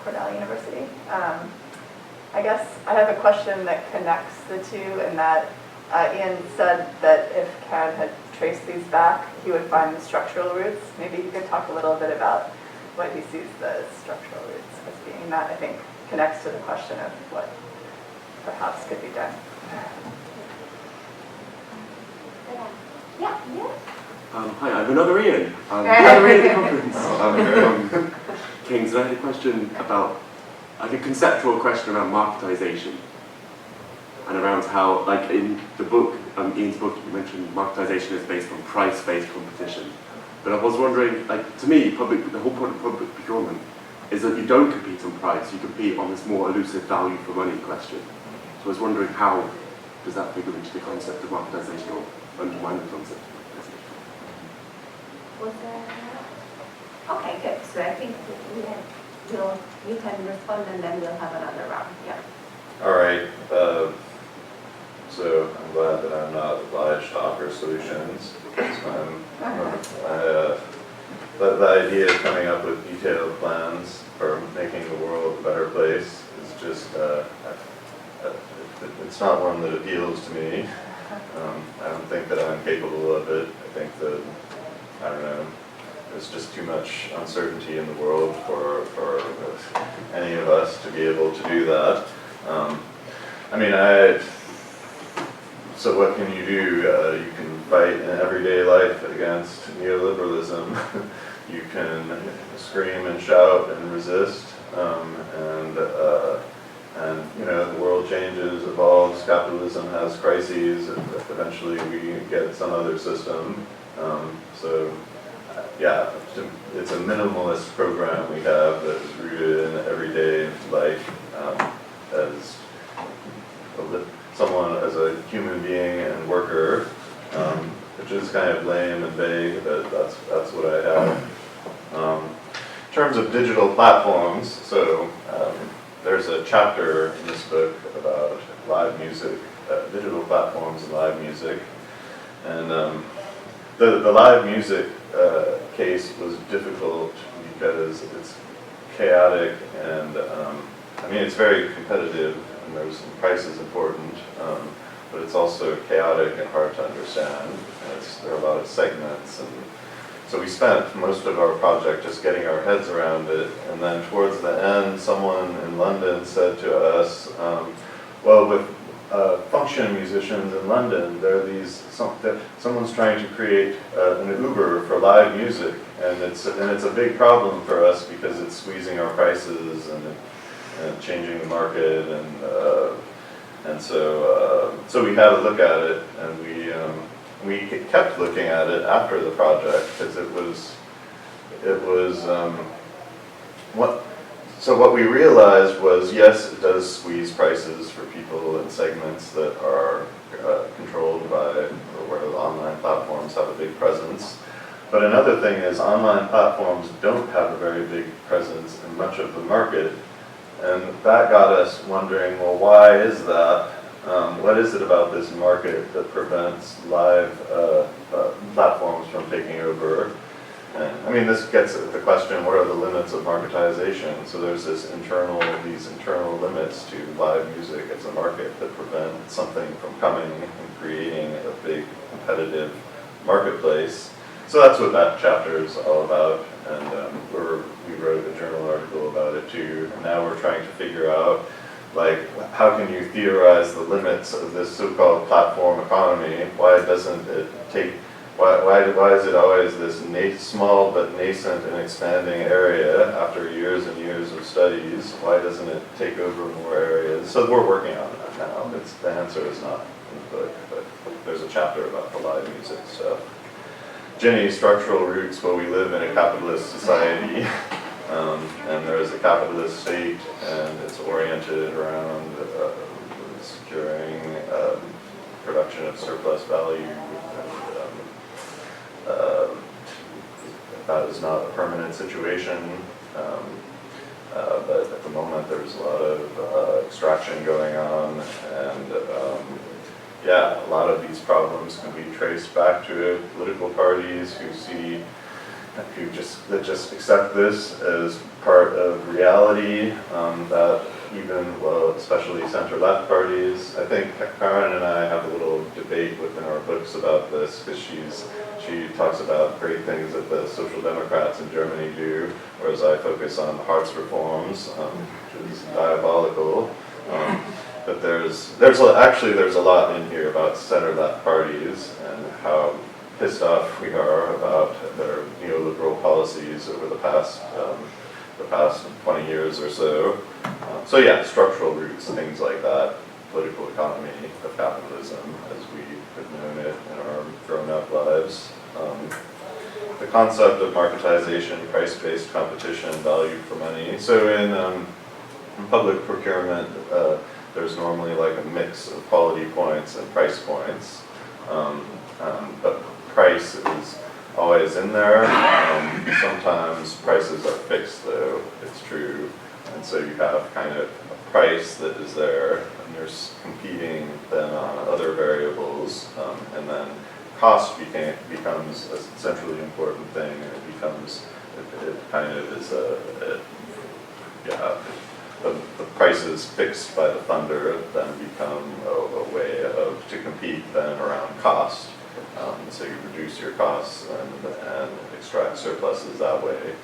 Cornell University. I guess I have a question that connects the two, in that Ian said that if Can had traced these back, he would find the structural roots. Maybe you could talk a little bit about what he sees the structural roots as being. That, I think, connects to the question of what perhaps could be done. Yeah, yeah. Hi, I'm another Ian. Another Ian at the conference. From King's. I had a question about, like a conceptual question around marketisation. And around how, like in the book, Ian's book, you mentioned marketisation is based on price-based competition. But I was wondering, like, to me, the whole point of public procurement is that you don't compete on price, you compete on this more elusive value for money question. So I was wondering, how does that figure into the concept of marketisation or undermine the concept of marketisation? Was there? Okay, good. So I think you can respond and then we'll have another round. Yeah. All right. So I'm glad that I'm not obliged to offer solutions. The idea of coming up with detailed plans for making the world a better place is just, it's not one that appeals to me. I don't think that I'm capable of it. I think that, I don't know, there's just too much uncertainty in the world for any of us to be able to do that. So what can you do? You can fight in everyday life against neoliberalism. You can scream and shout and resist, and you know, the world changes, evolves, capitalism has crises, and eventually we get some other system. Yeah, it's a minimalist program we have that is rooted in everyday life as someone, as a human being and worker, which is kind of lame and vague, but that's what I have. In terms of digital platforms, so there's a chapter in this book about live music, digital platforms and live music, and the live music case was difficult because it's chaotic and it's very competitive and there's price is important, but it's also chaotic and hard to understand. And there are a lot of segments, and so we spent most of our project just getting our heads around it. And then towards the end, someone in London said to us, "Well, with function musicians in London, there are these someone's trying to create an Uber for live music, and it's a big problem for us because it's squeezing our prices and changing the market, and so we had a look at it, and we kept looking at it after the project because it was what we realized was, yes, it does squeeze prices for people in segments that are controlled by, or where the online platforms have a big presence. But another thing is online platforms don't have a very big presence in much of the market. And that got us wondering, well, why is that? What is it about this market that prevents live platforms from taking over? And this gets at the question, what are the limits of marketisation? So there's these internal limits to live music as a market that prevent something from coming and creating a big competitive marketplace. So that's what that chapter is all about, and we wrote a journal article about it too. And now we're trying to figure out, like, how can you theorize the limits of this so-called platform economy? Why doesn't it take? Why is it always this small but nascent and expanding area after years and years of studies? Why doesn't it take over more areas? So we're working on that now. The answer is not in the book, but there's a chapter about the live music stuff. Jenny's structural roots, well, we live in a capitalist society, and there is a capitalist state, and it's oriented around securing production of surplus value. That is not a permanent situation, but at the moment there's a lot of extraction going on, and a lot of these problems can be traced back to political parties who just accept this as part of reality, that especially center-left parties. I think Karen and I have a little debate within our books about this, because she she talks about great things that the Social Democrats in Germany do, whereas I focus on the Hartz reforms, which is diabolical. But there's a lot in here about center-left parties and how pissed off we are about their neoliberal policies over the past 20 years or so. So yeah, structural roots, things like that, political economy of capitalism as we have known it in our grown-up lives. The concept of marketization, price-based competition, value for money. So in public procurement, there's normally like a mix of quality points and price points. But price is always in there. Sometimes prices are fixed though, it's true. And so you have kind of a price that is there and you're competing then on other variables. And then cost becomes a centrally important thing, and it becomes, it kind of is the prices fixed by the funder then become a way to compete then around cost. So you reduce your costs and extract surpluses that way.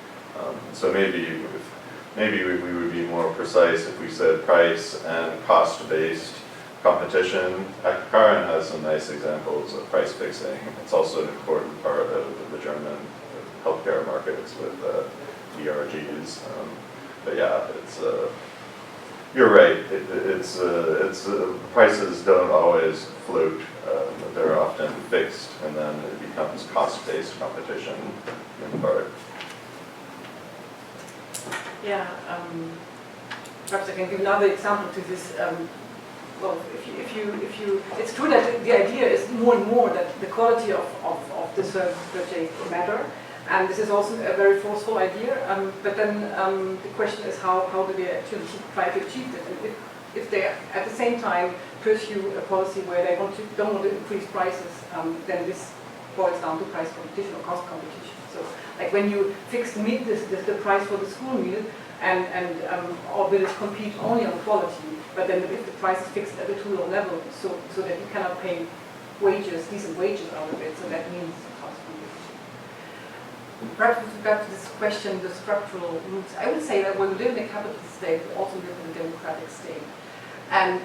So maybe we would be more precise if we said price and cost-based competition. Karen has some nice examples of price fixing. It's also an important part of the German healthcare markets with DRGs. But yeah, it's you're right. Prices don't always float. They're often fixed, and then it becomes cost-based competition in part. Yeah, perhaps I can give another example to this. Well, if you, it's true that the idea is more and more that the quality of the service purchase matter, and this is also a very forceful idea. But then the question is how do they actually try to achieve it? And if they at the same time pursue a policy where they don't want to increase prices, then this boils down to price competition or cost competition. So, like when you fix the price for the school meal, and all bidders compete only on quality, but then if the price is fixed at a too low level, so that you cannot pay decent wages out of it, so that means cost competition. Perhaps with regard to this question, the structural roots, I would say that when we live in a capitalist state, we also live in a democratic state. And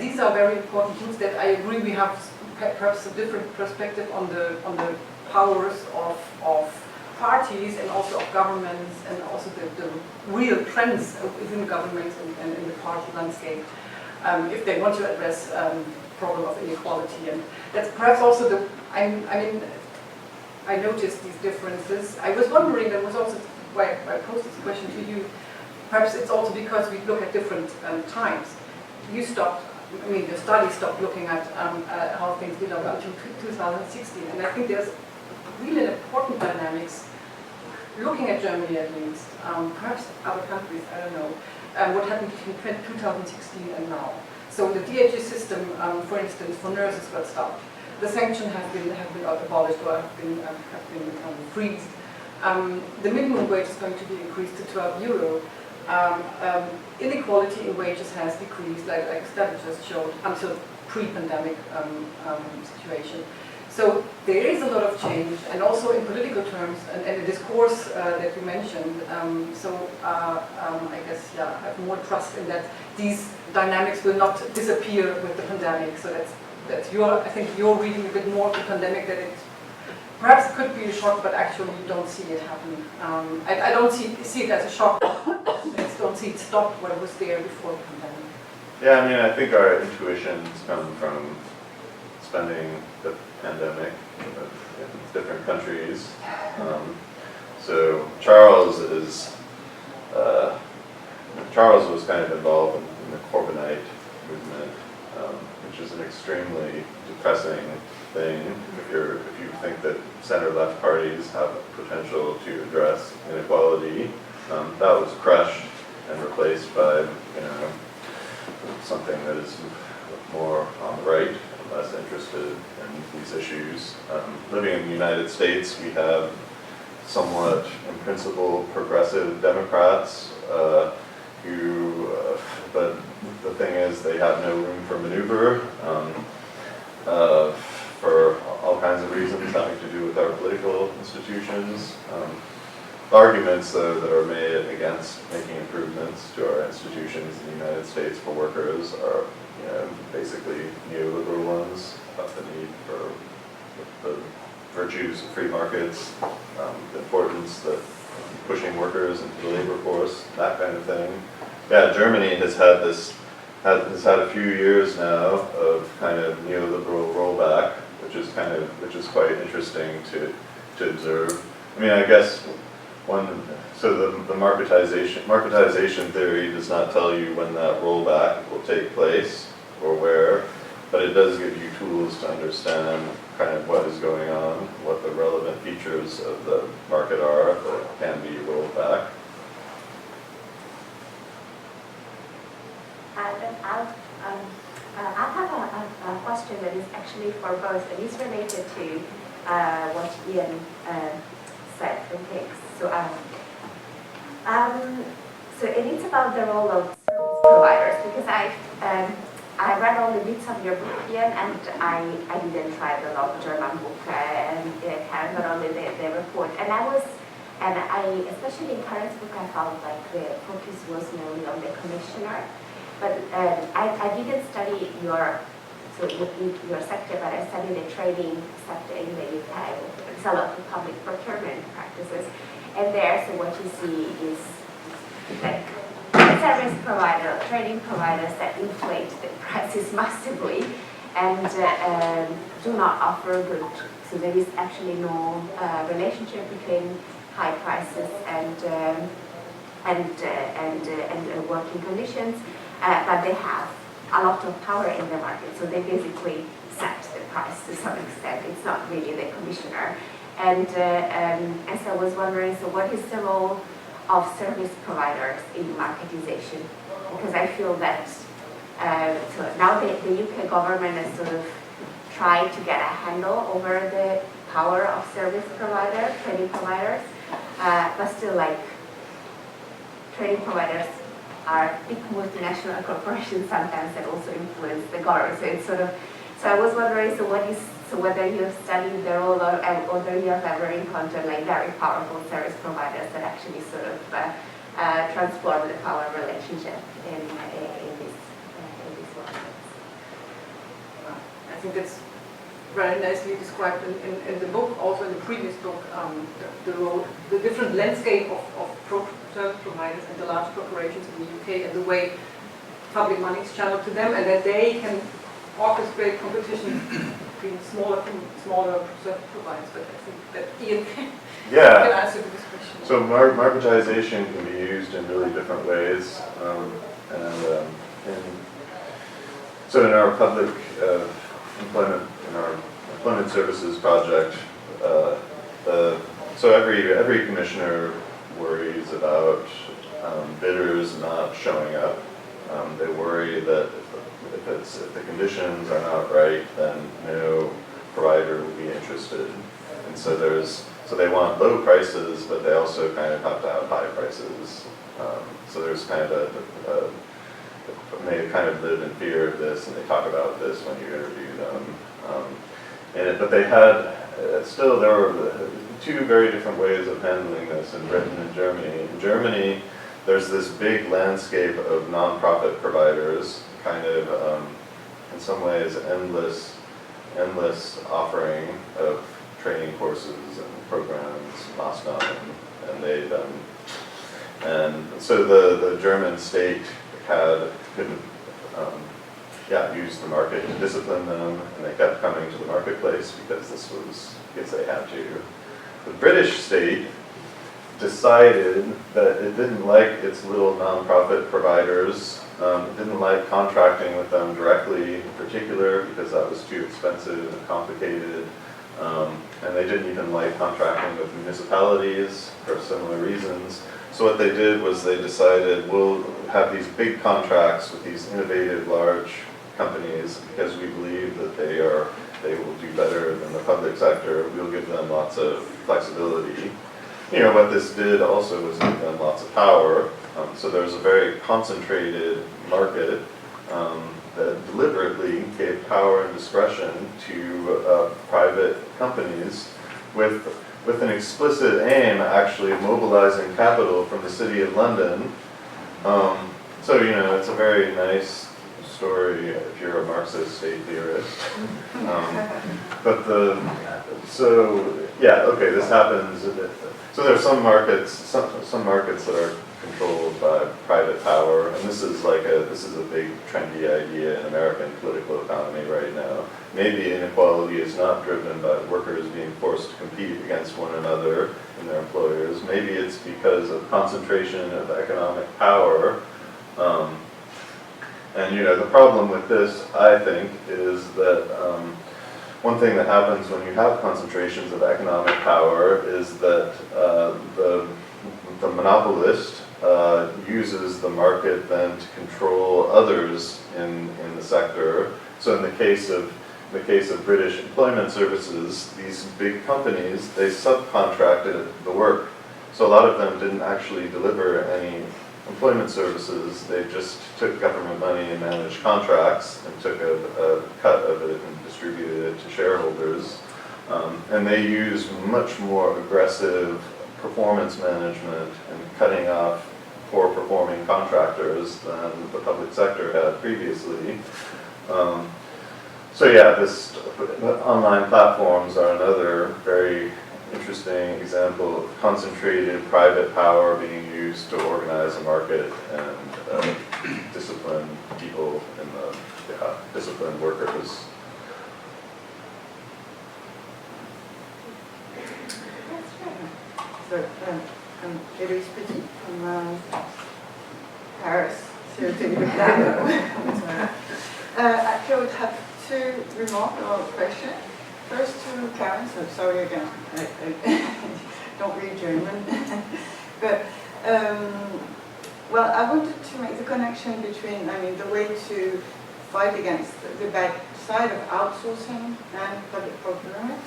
these are very important roots that I agree we have perhaps a different perspective on the powers of parties and also of governments, and also the real trends within governments and in the party landscape, if they want to address the problem of inequality. And that's perhaps also I noticed these differences. I was wondering, that was also why I posed this question to you, perhaps it's also because we look at different times. The study stopped looking at how things developed until 2016, and I think there's really an important dynamics, looking at Germany at least, perhaps other countries, I don't know, what happened between 2016 and now. So the DHG system, for instance, for nurses got stopped. The sanctions have been abolished or have been freezed. The minimum wage is going to be increased to 12 euro. Inequality in wages has decreased, like study just showed, until pre-pandemic situation. So there is a lot of change, and also in political terms, and the discourse that you mentioned. I guess, yeah, I have more trust in that these dynamics will not disappear with the pandemic. So I think you're reading a bit more of the pandemic, that it perhaps could be a shock, but actually you don't see it happening. I don't see it as a shock. I just don't see it stop what was there before the pandemic. Yeah, I mean, I think our intuitions come from spending the pandemic in different countries. So Charles was kind of involved in the Corbynite movement, which is an extremely depressing thing if you think that center-left parties have potential to address inequality. That was crushed and replaced by something that is more on the right, less interested in these issues. Living in the United States, we have somewhat, in principle, progressive Democrats but the thing is they have no room for maneuver for all kinds of reasons having to do with our political institutions. Arguments, though, that are made against making improvements to our institutions in the United States for workers are, basically neoliberal ones about the need for the virtues of free markets, the importance of pushing workers into the labor force, that kind of thing. Yeah, Germany has had a few years now of kind of neoliberal rollback, which is quite interesting to observe. I mean, I guess the marketization theory does not tell you when that rollback will take place or where, but it does give you tools to understand kind of what is going on, what the relevant features of the market are that can be rolled back. I have a question that is actually for both, and it's related to what Ian said and thinks. So it is about the role of service providers, because I read all the bits of your book, Ian, and I didn't try the long German book, but only the report. And I especially in Karen's book, I felt like the focus was mainly on the commissioner. But I didn't study your sector, but I studied the trading sector in the UK. It's a lot of public procurement practices. And there, so what you see is like service provider, trading providers that inflate the prices massively and do not offer good. So there is actually no relationship between high prices and working conditions, but they have a lot of power in the market. So they basically set the price to some extent. It's not really the commissioner. And so I was wondering, so what is the role of service providers in marketization? Because I feel that so now the UK government has sort of tried to get a handle over the power of service providers, trading providers, but still, like, trading providers are big multinational corporations sometimes that also influence the government. So it's sort of, so I was wondering, so whether you have studied the role of, and whether you have ever encountered like very powerful service providers that actually sort of transform the power relationship in this world. I think that's very nicely described in the book, also in the previous book, the different landscape of service providers and the large corporations in the UK, and the way public money is channeled to them, and that they can orchestrate competition between smaller service providers. But I think that Ian can answer this question. So marketization can be used in really different ways, so in our public employment services project, so every commissioner worries about bidders not showing up. They worry that if the conditions are not right, then no provider will be interested. And so they want low prices, but they also kind of have to have high prices. So there's kind of and they kind of live in fear of this, and they talk about this when you interview them. But they had, there were two very different ways of handling this in Britain and Germany. In Germany, there's this big landscape of nonprofit providers, kind of, in some ways, endless offering of training courses and programs, and so the German state couldn't use the market to discipline them, and they kept coming to the marketplace because they had to. The British state decided that it didn't like its little nonprofit providers. It didn't like contracting with them directly in particular because that was too expensive and complicated. And they didn't even like contracting with municipalities for similar reasons. So what they did was they decided, we'll have these big contracts with these innovative large companies because we believe that they will do better than the public sector. We'll give them lots of flexibility. What this did also was give them lots of power. So there was a very concentrated market that deliberately gave power and discretion to private companies with an explicit aim actually of mobilizing capital from the City of London. So, you know, it's a very nice story if you're a Marxist state theorist. This happens. So there are some markets that are controlled by private power, and this is a big trendy idea in American political economy right now. Maybe inequality is not driven by workers being forced to compete against one another and their employers. Maybe it's because of concentration of economic power. And you know, the problem with this, I think, is that one thing that happens when you have concentrations of economic power is that the monopolist uses the market then to control others in the sector. So in the case of British employment services, these big companies, they subcontracted the work. So a lot of them didn't actually deliver any employment services. They just took government money and managed contracts and took a cut of it and distributed it to shareholders. And they use much more aggressive performance management and cutting off poor performing contractors than the public sector had previously. So yeah, online platforms are another very interesting example of concentrated private power being used to organize a market and discipline people and discipline workers. So, I'm Eloise Petit from Paris, so to look down. Actually, I would have two remarks or questions. First to Karen, so sorry again, I don't read German. But, well, I wanted to make the connection between, the way to fight against the bad side of outsourcing and public procurement.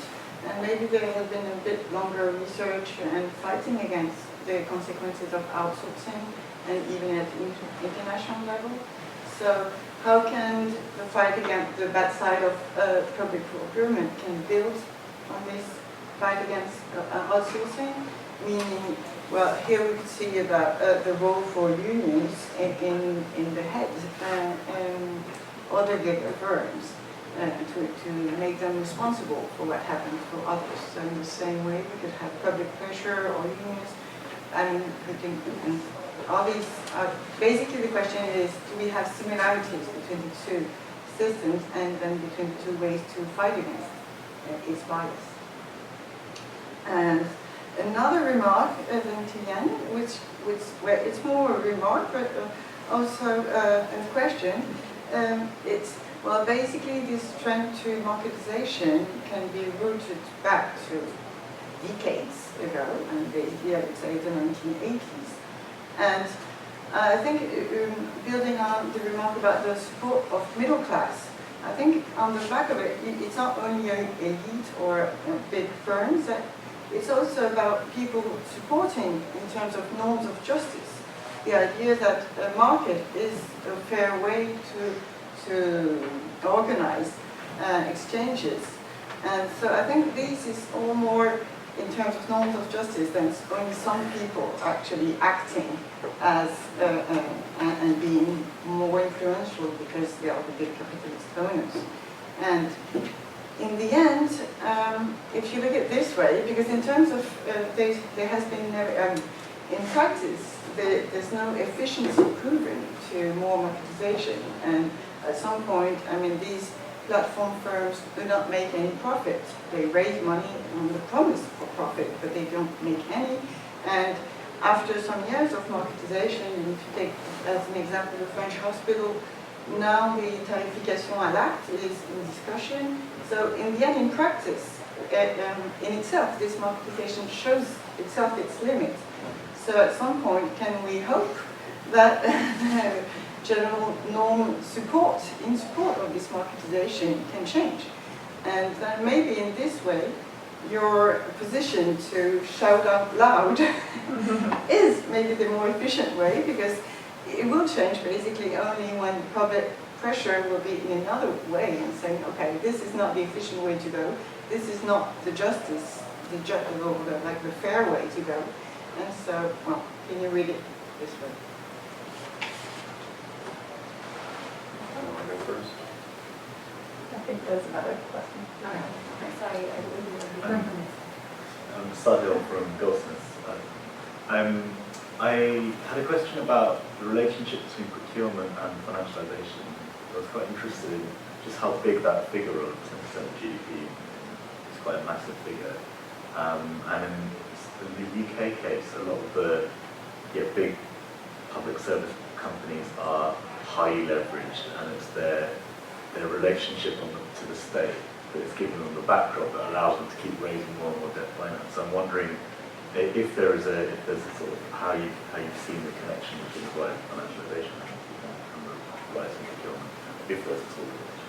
And maybe there has been a bit longer research and fighting against the consequences of outsourcing and even at international level. So how can the fight against the bad side of public procurement can build on this fight against outsourcing? Meaning, well, here we could see about the role for unions in the head and other bigger firms. To make them responsible for what happens for others. So in the same way, we could have public pressure or unions. And all these, basically the question is, do we have similarities between the two systems and then between the two ways to fight against its bias? And another remark, than Tian, where it's more a remark, but also a question. Well, basically, this trend to marketisation can be rooted back to decades ago, and basically, I would say the 1980s. And I think, building on the remark about the support of middle class, I think on the back of it, it's not only elite or big firms, it's also about people supporting in terms of norms of justice. The idea that a market is a fair way to organize exchanges. And so I think this is all more in terms of norms of justice than only some people actually acting as and being more influential because they are the big capitalist owners. And in the end, if you look at it this way, because in terms of, there has been no, in practice, there's no efficiency proven to more marketization. And at some point, these platform firms do not make any profit. They raise money on the promise for profit, but they don't make any. And after some years of marketization, if you take as an example the French hospital, now the tarification à l'acte is in discussion. So in the end, in practice, in itself, this marketization shows itself its limit. So at some point, can we hope that general norm support of this marketization can change? And then maybe in this way, your position to shout out loud is maybe the more efficient way, because it will change basically only when public pressure will be in another way and saying, okay, this is not the efficient way to go, this is not the justice like the fair way to go. And so, well, can you read it this way? You want to go first? I think there's another question. Sorry, I didn't Started off from Goldsmiths. I had a question about the relationship between procurement and financialization. I was quite interested in just how big that figure of 10% of GDP is, quite a massive figure. And in the UK case, a lot of the big public service companies are highly leveraged, and it's their relationship to the state that is giving them the backdrop that allows them to keep raising more and more debt finance. So I'm wondering if there's a sort of how you've seen the connection between the rise of financialization and the rise in procurement, if there's a sort of connection.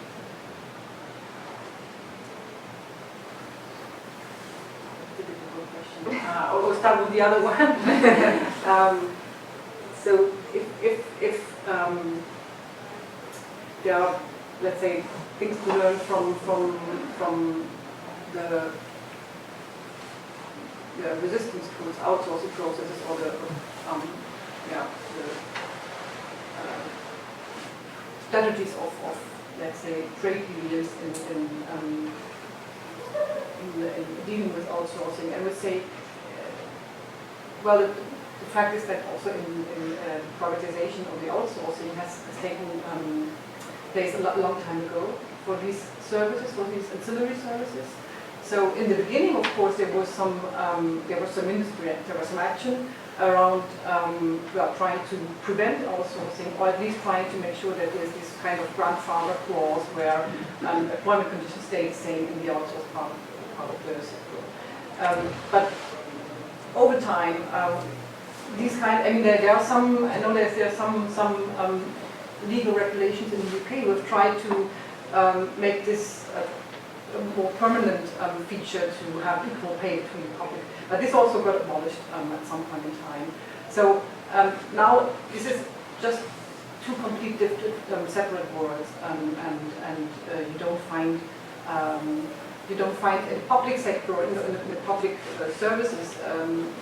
Difficult question. I'll start with the other one. So if there are, let's say, things to learn from the resistance towards outsourcing processes, or the strategies of let's say trade unions in dealing with outsourcing. I would say, well, the fact is that also in privatization of the outsourcing has taken place a long time ago for these services, for these ancillary services. So in the beginning, of course, there was some industry, there was some action around trying to prevent outsourcing, or at least trying to make sure that there's this kind of grandfather clause where employment conditions stay the same in the outsourced part of the sector. But over time, there are some. I know there are some legal regulations in the UK who have tried to make this a more permanent feature to have equal pay between the public. But this also got abolished at some point in time. So now this is just two complete separate worlds, and you don't find in the public sector, in the public services,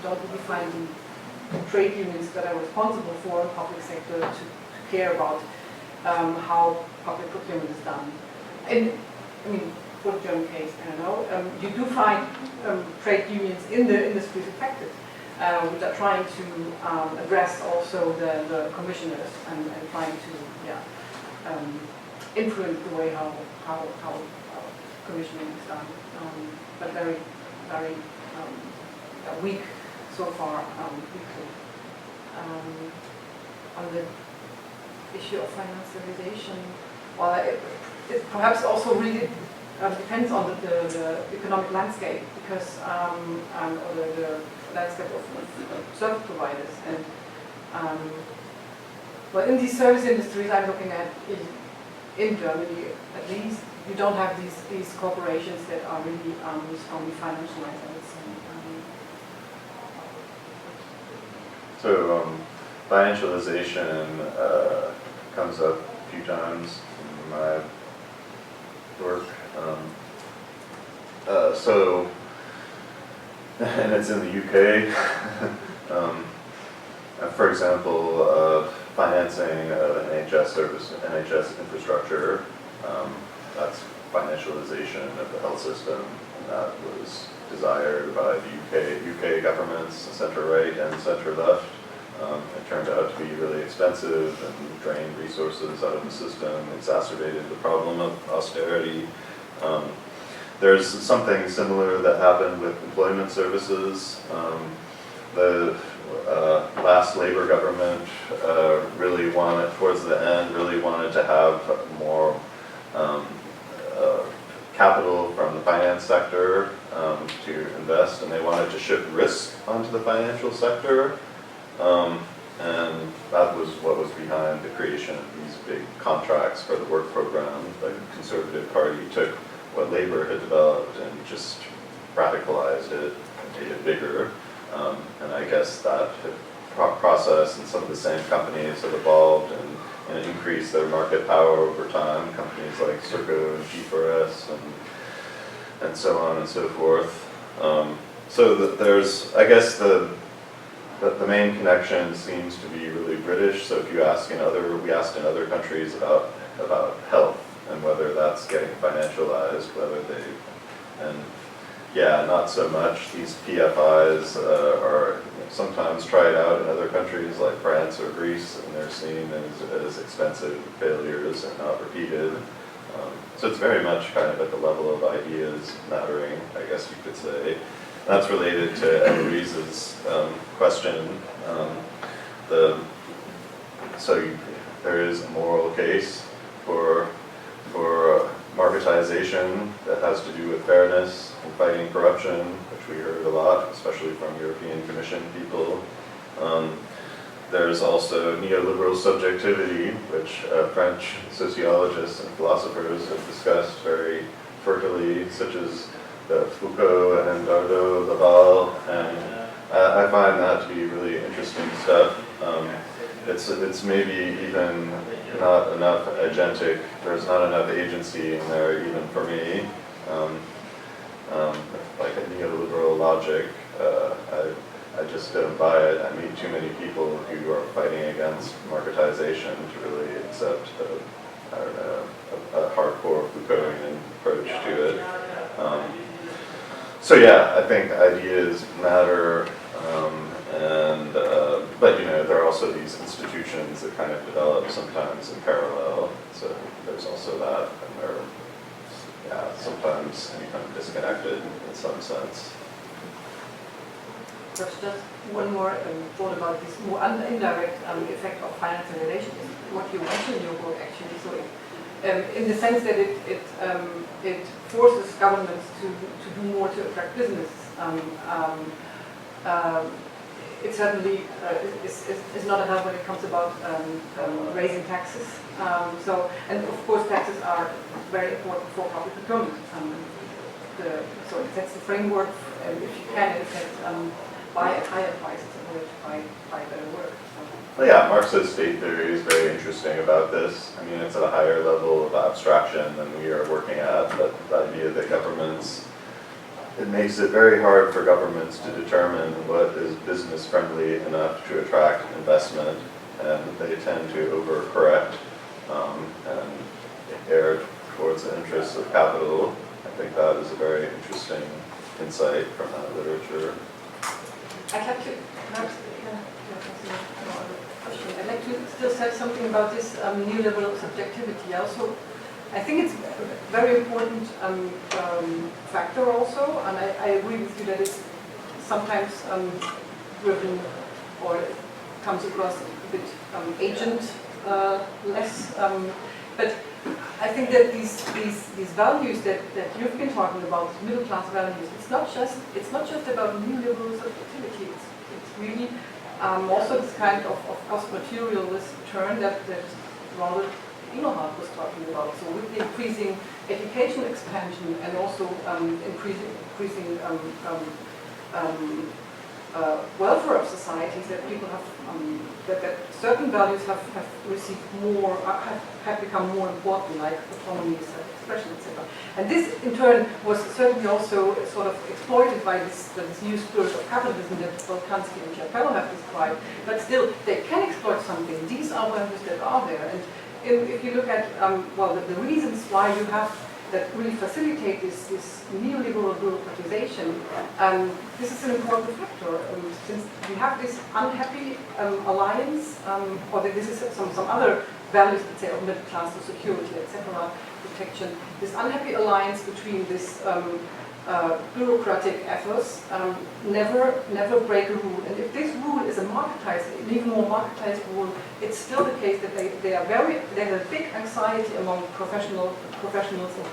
don't really find the trade unions that are responsible for the public sector to care about how public procurement is done. For the German case, I don't know. You do find trade unions in the industries affected, which are trying to address also the commissioners and trying to influence the way how commissioning is done. But very, very weak so far. Weakly. On the issue of financialization, well, it perhaps also really depends on the economic landscape, because or the landscape of service providers. And well, in these service industries I'm looking at in Germany, at least, you don't have these corporations that are really strongly financialized, I would say. So financialization comes up a few times in my work. And it's in the UK. For example, financing of NHS infrastructure. That's financialization of the health system, and that was desired by the UK governments, centre-right and centre-left. It turned out to be really expensive and drained resources out of the system, exacerbated the problem of austerity. There's something similar that happened with employment services. The last Labour government really wanted, towards the end, really wanted to have more capital from the finance sector to invest, and they wanted to shift risk onto the financial sector. And that was what was behind the creation of these big contracts for the work program. The Conservative Party took what Labour had developed and just radicalized it and made it bigger. And I guess that process and some of the same companies have evolved and increased their market power over time. Companies like Serco and G4S and so on and so forth. So there's, I guess the main connection seems to be really British. So if you ask we asked in other countries about health and whether that's getting financialized, whether and yeah, not so much. These PFIs are sometimes tried out in other countries like France or Greece, and they're seen as expensive failures and not repeated. So it's very much kind of at the level of ideas mattering, I guess you could say. That's related to Eloise's question. There is a moral case for marketisation that has to do with fairness and fighting corruption, which we heard a lot, especially from European Commission people. There's also neoliberal subjectivity, which French sociologists and philosophers have discussed very fertily, such as Foucault and Dardo, Laval, and I find that to be really interesting stuff. It's maybe even not enough agentic, there's not enough agency in there even for me. Like a neoliberal logic, I just don't buy it. I meet too many people who are fighting against marketisation to really accept a hardcore Foucaultian approach to it. So yeah, I think ideas matter, but there are also these institutions that kind of develop sometimes in parallel. So there's also that, and they're sometimes kind of disconnected in some sense. Perhaps just one more thought about this more indirect effect of financialization is what you mentioned in your book actually. So in the sense that it forces governments to do more to attract business. It certainly is not a help when it comes about raising taxes. And of course taxes are very important for public procurement. So it sets the framework, and if you can, it sets buy at higher prices in order to buy better work. Well, yeah, Marxist state theory is very interesting about this. I mean, it's at a higher level of abstraction than we are working at, but the idea that it makes it very hard for governments to determine what is business friendly enough to attract investment, and they tend to overcorrect and err towards the interests of capital. I think that is a very interesting insight from that literature. I'd like to I'd like to still say something about this neoliberal subjectivity. Also, I think it's a very important factor also, and I agree with you that it's sometimes driven or comes across a bit agent-less. But I think that these values that you've been talking about, middle class values, it's not just about neoliberal subjectivity. It's really also this kind of post-materialist turn that Ronald Ingelhardt was talking about. So with the increasing education expansion and also increasing welfare of societies, that people have that certain values have received more, have become more important, like autonomy, self-expression, etc. And this, in turn, was certainly also sort of exploited by this new spirit of capitalism that Boltanski and Chiara have described. But still, they can exploit something. These are values that are there. And if you look at the reasons why you have that really facilitate this neoliberal bureaucratization, this is an important factor. Since we have this unhappy alliance, or this is some other values, let's say, of middle class security, etc., protection, this unhappy alliance between this bureaucratic ethos never break a rule. And if this rule is a marketized, an even more marketized rule, it's still the case that they have a big anxiety among professionals of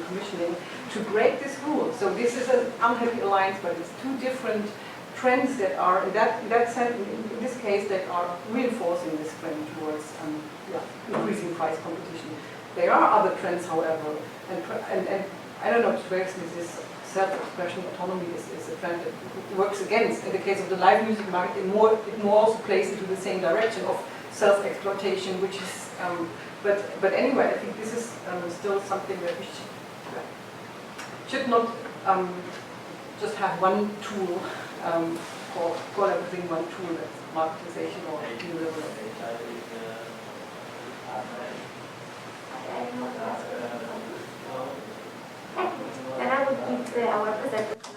commissioning to break this rule. So this is an unhappy alliance, but it's two different trends that are, in that sense, in this case, that are reinforcing this trend towards increasing price competition. There are other trends, however, and I don't know to what extent this self-expression autonomy is a trend that works against. In the case of the live music market, it more also plays into the same direction of self-exploitation, which is, but anyway, I think this is still something that we should not just have one tool for everything, one tool that's marketisation or delineating. Then I would give our presenter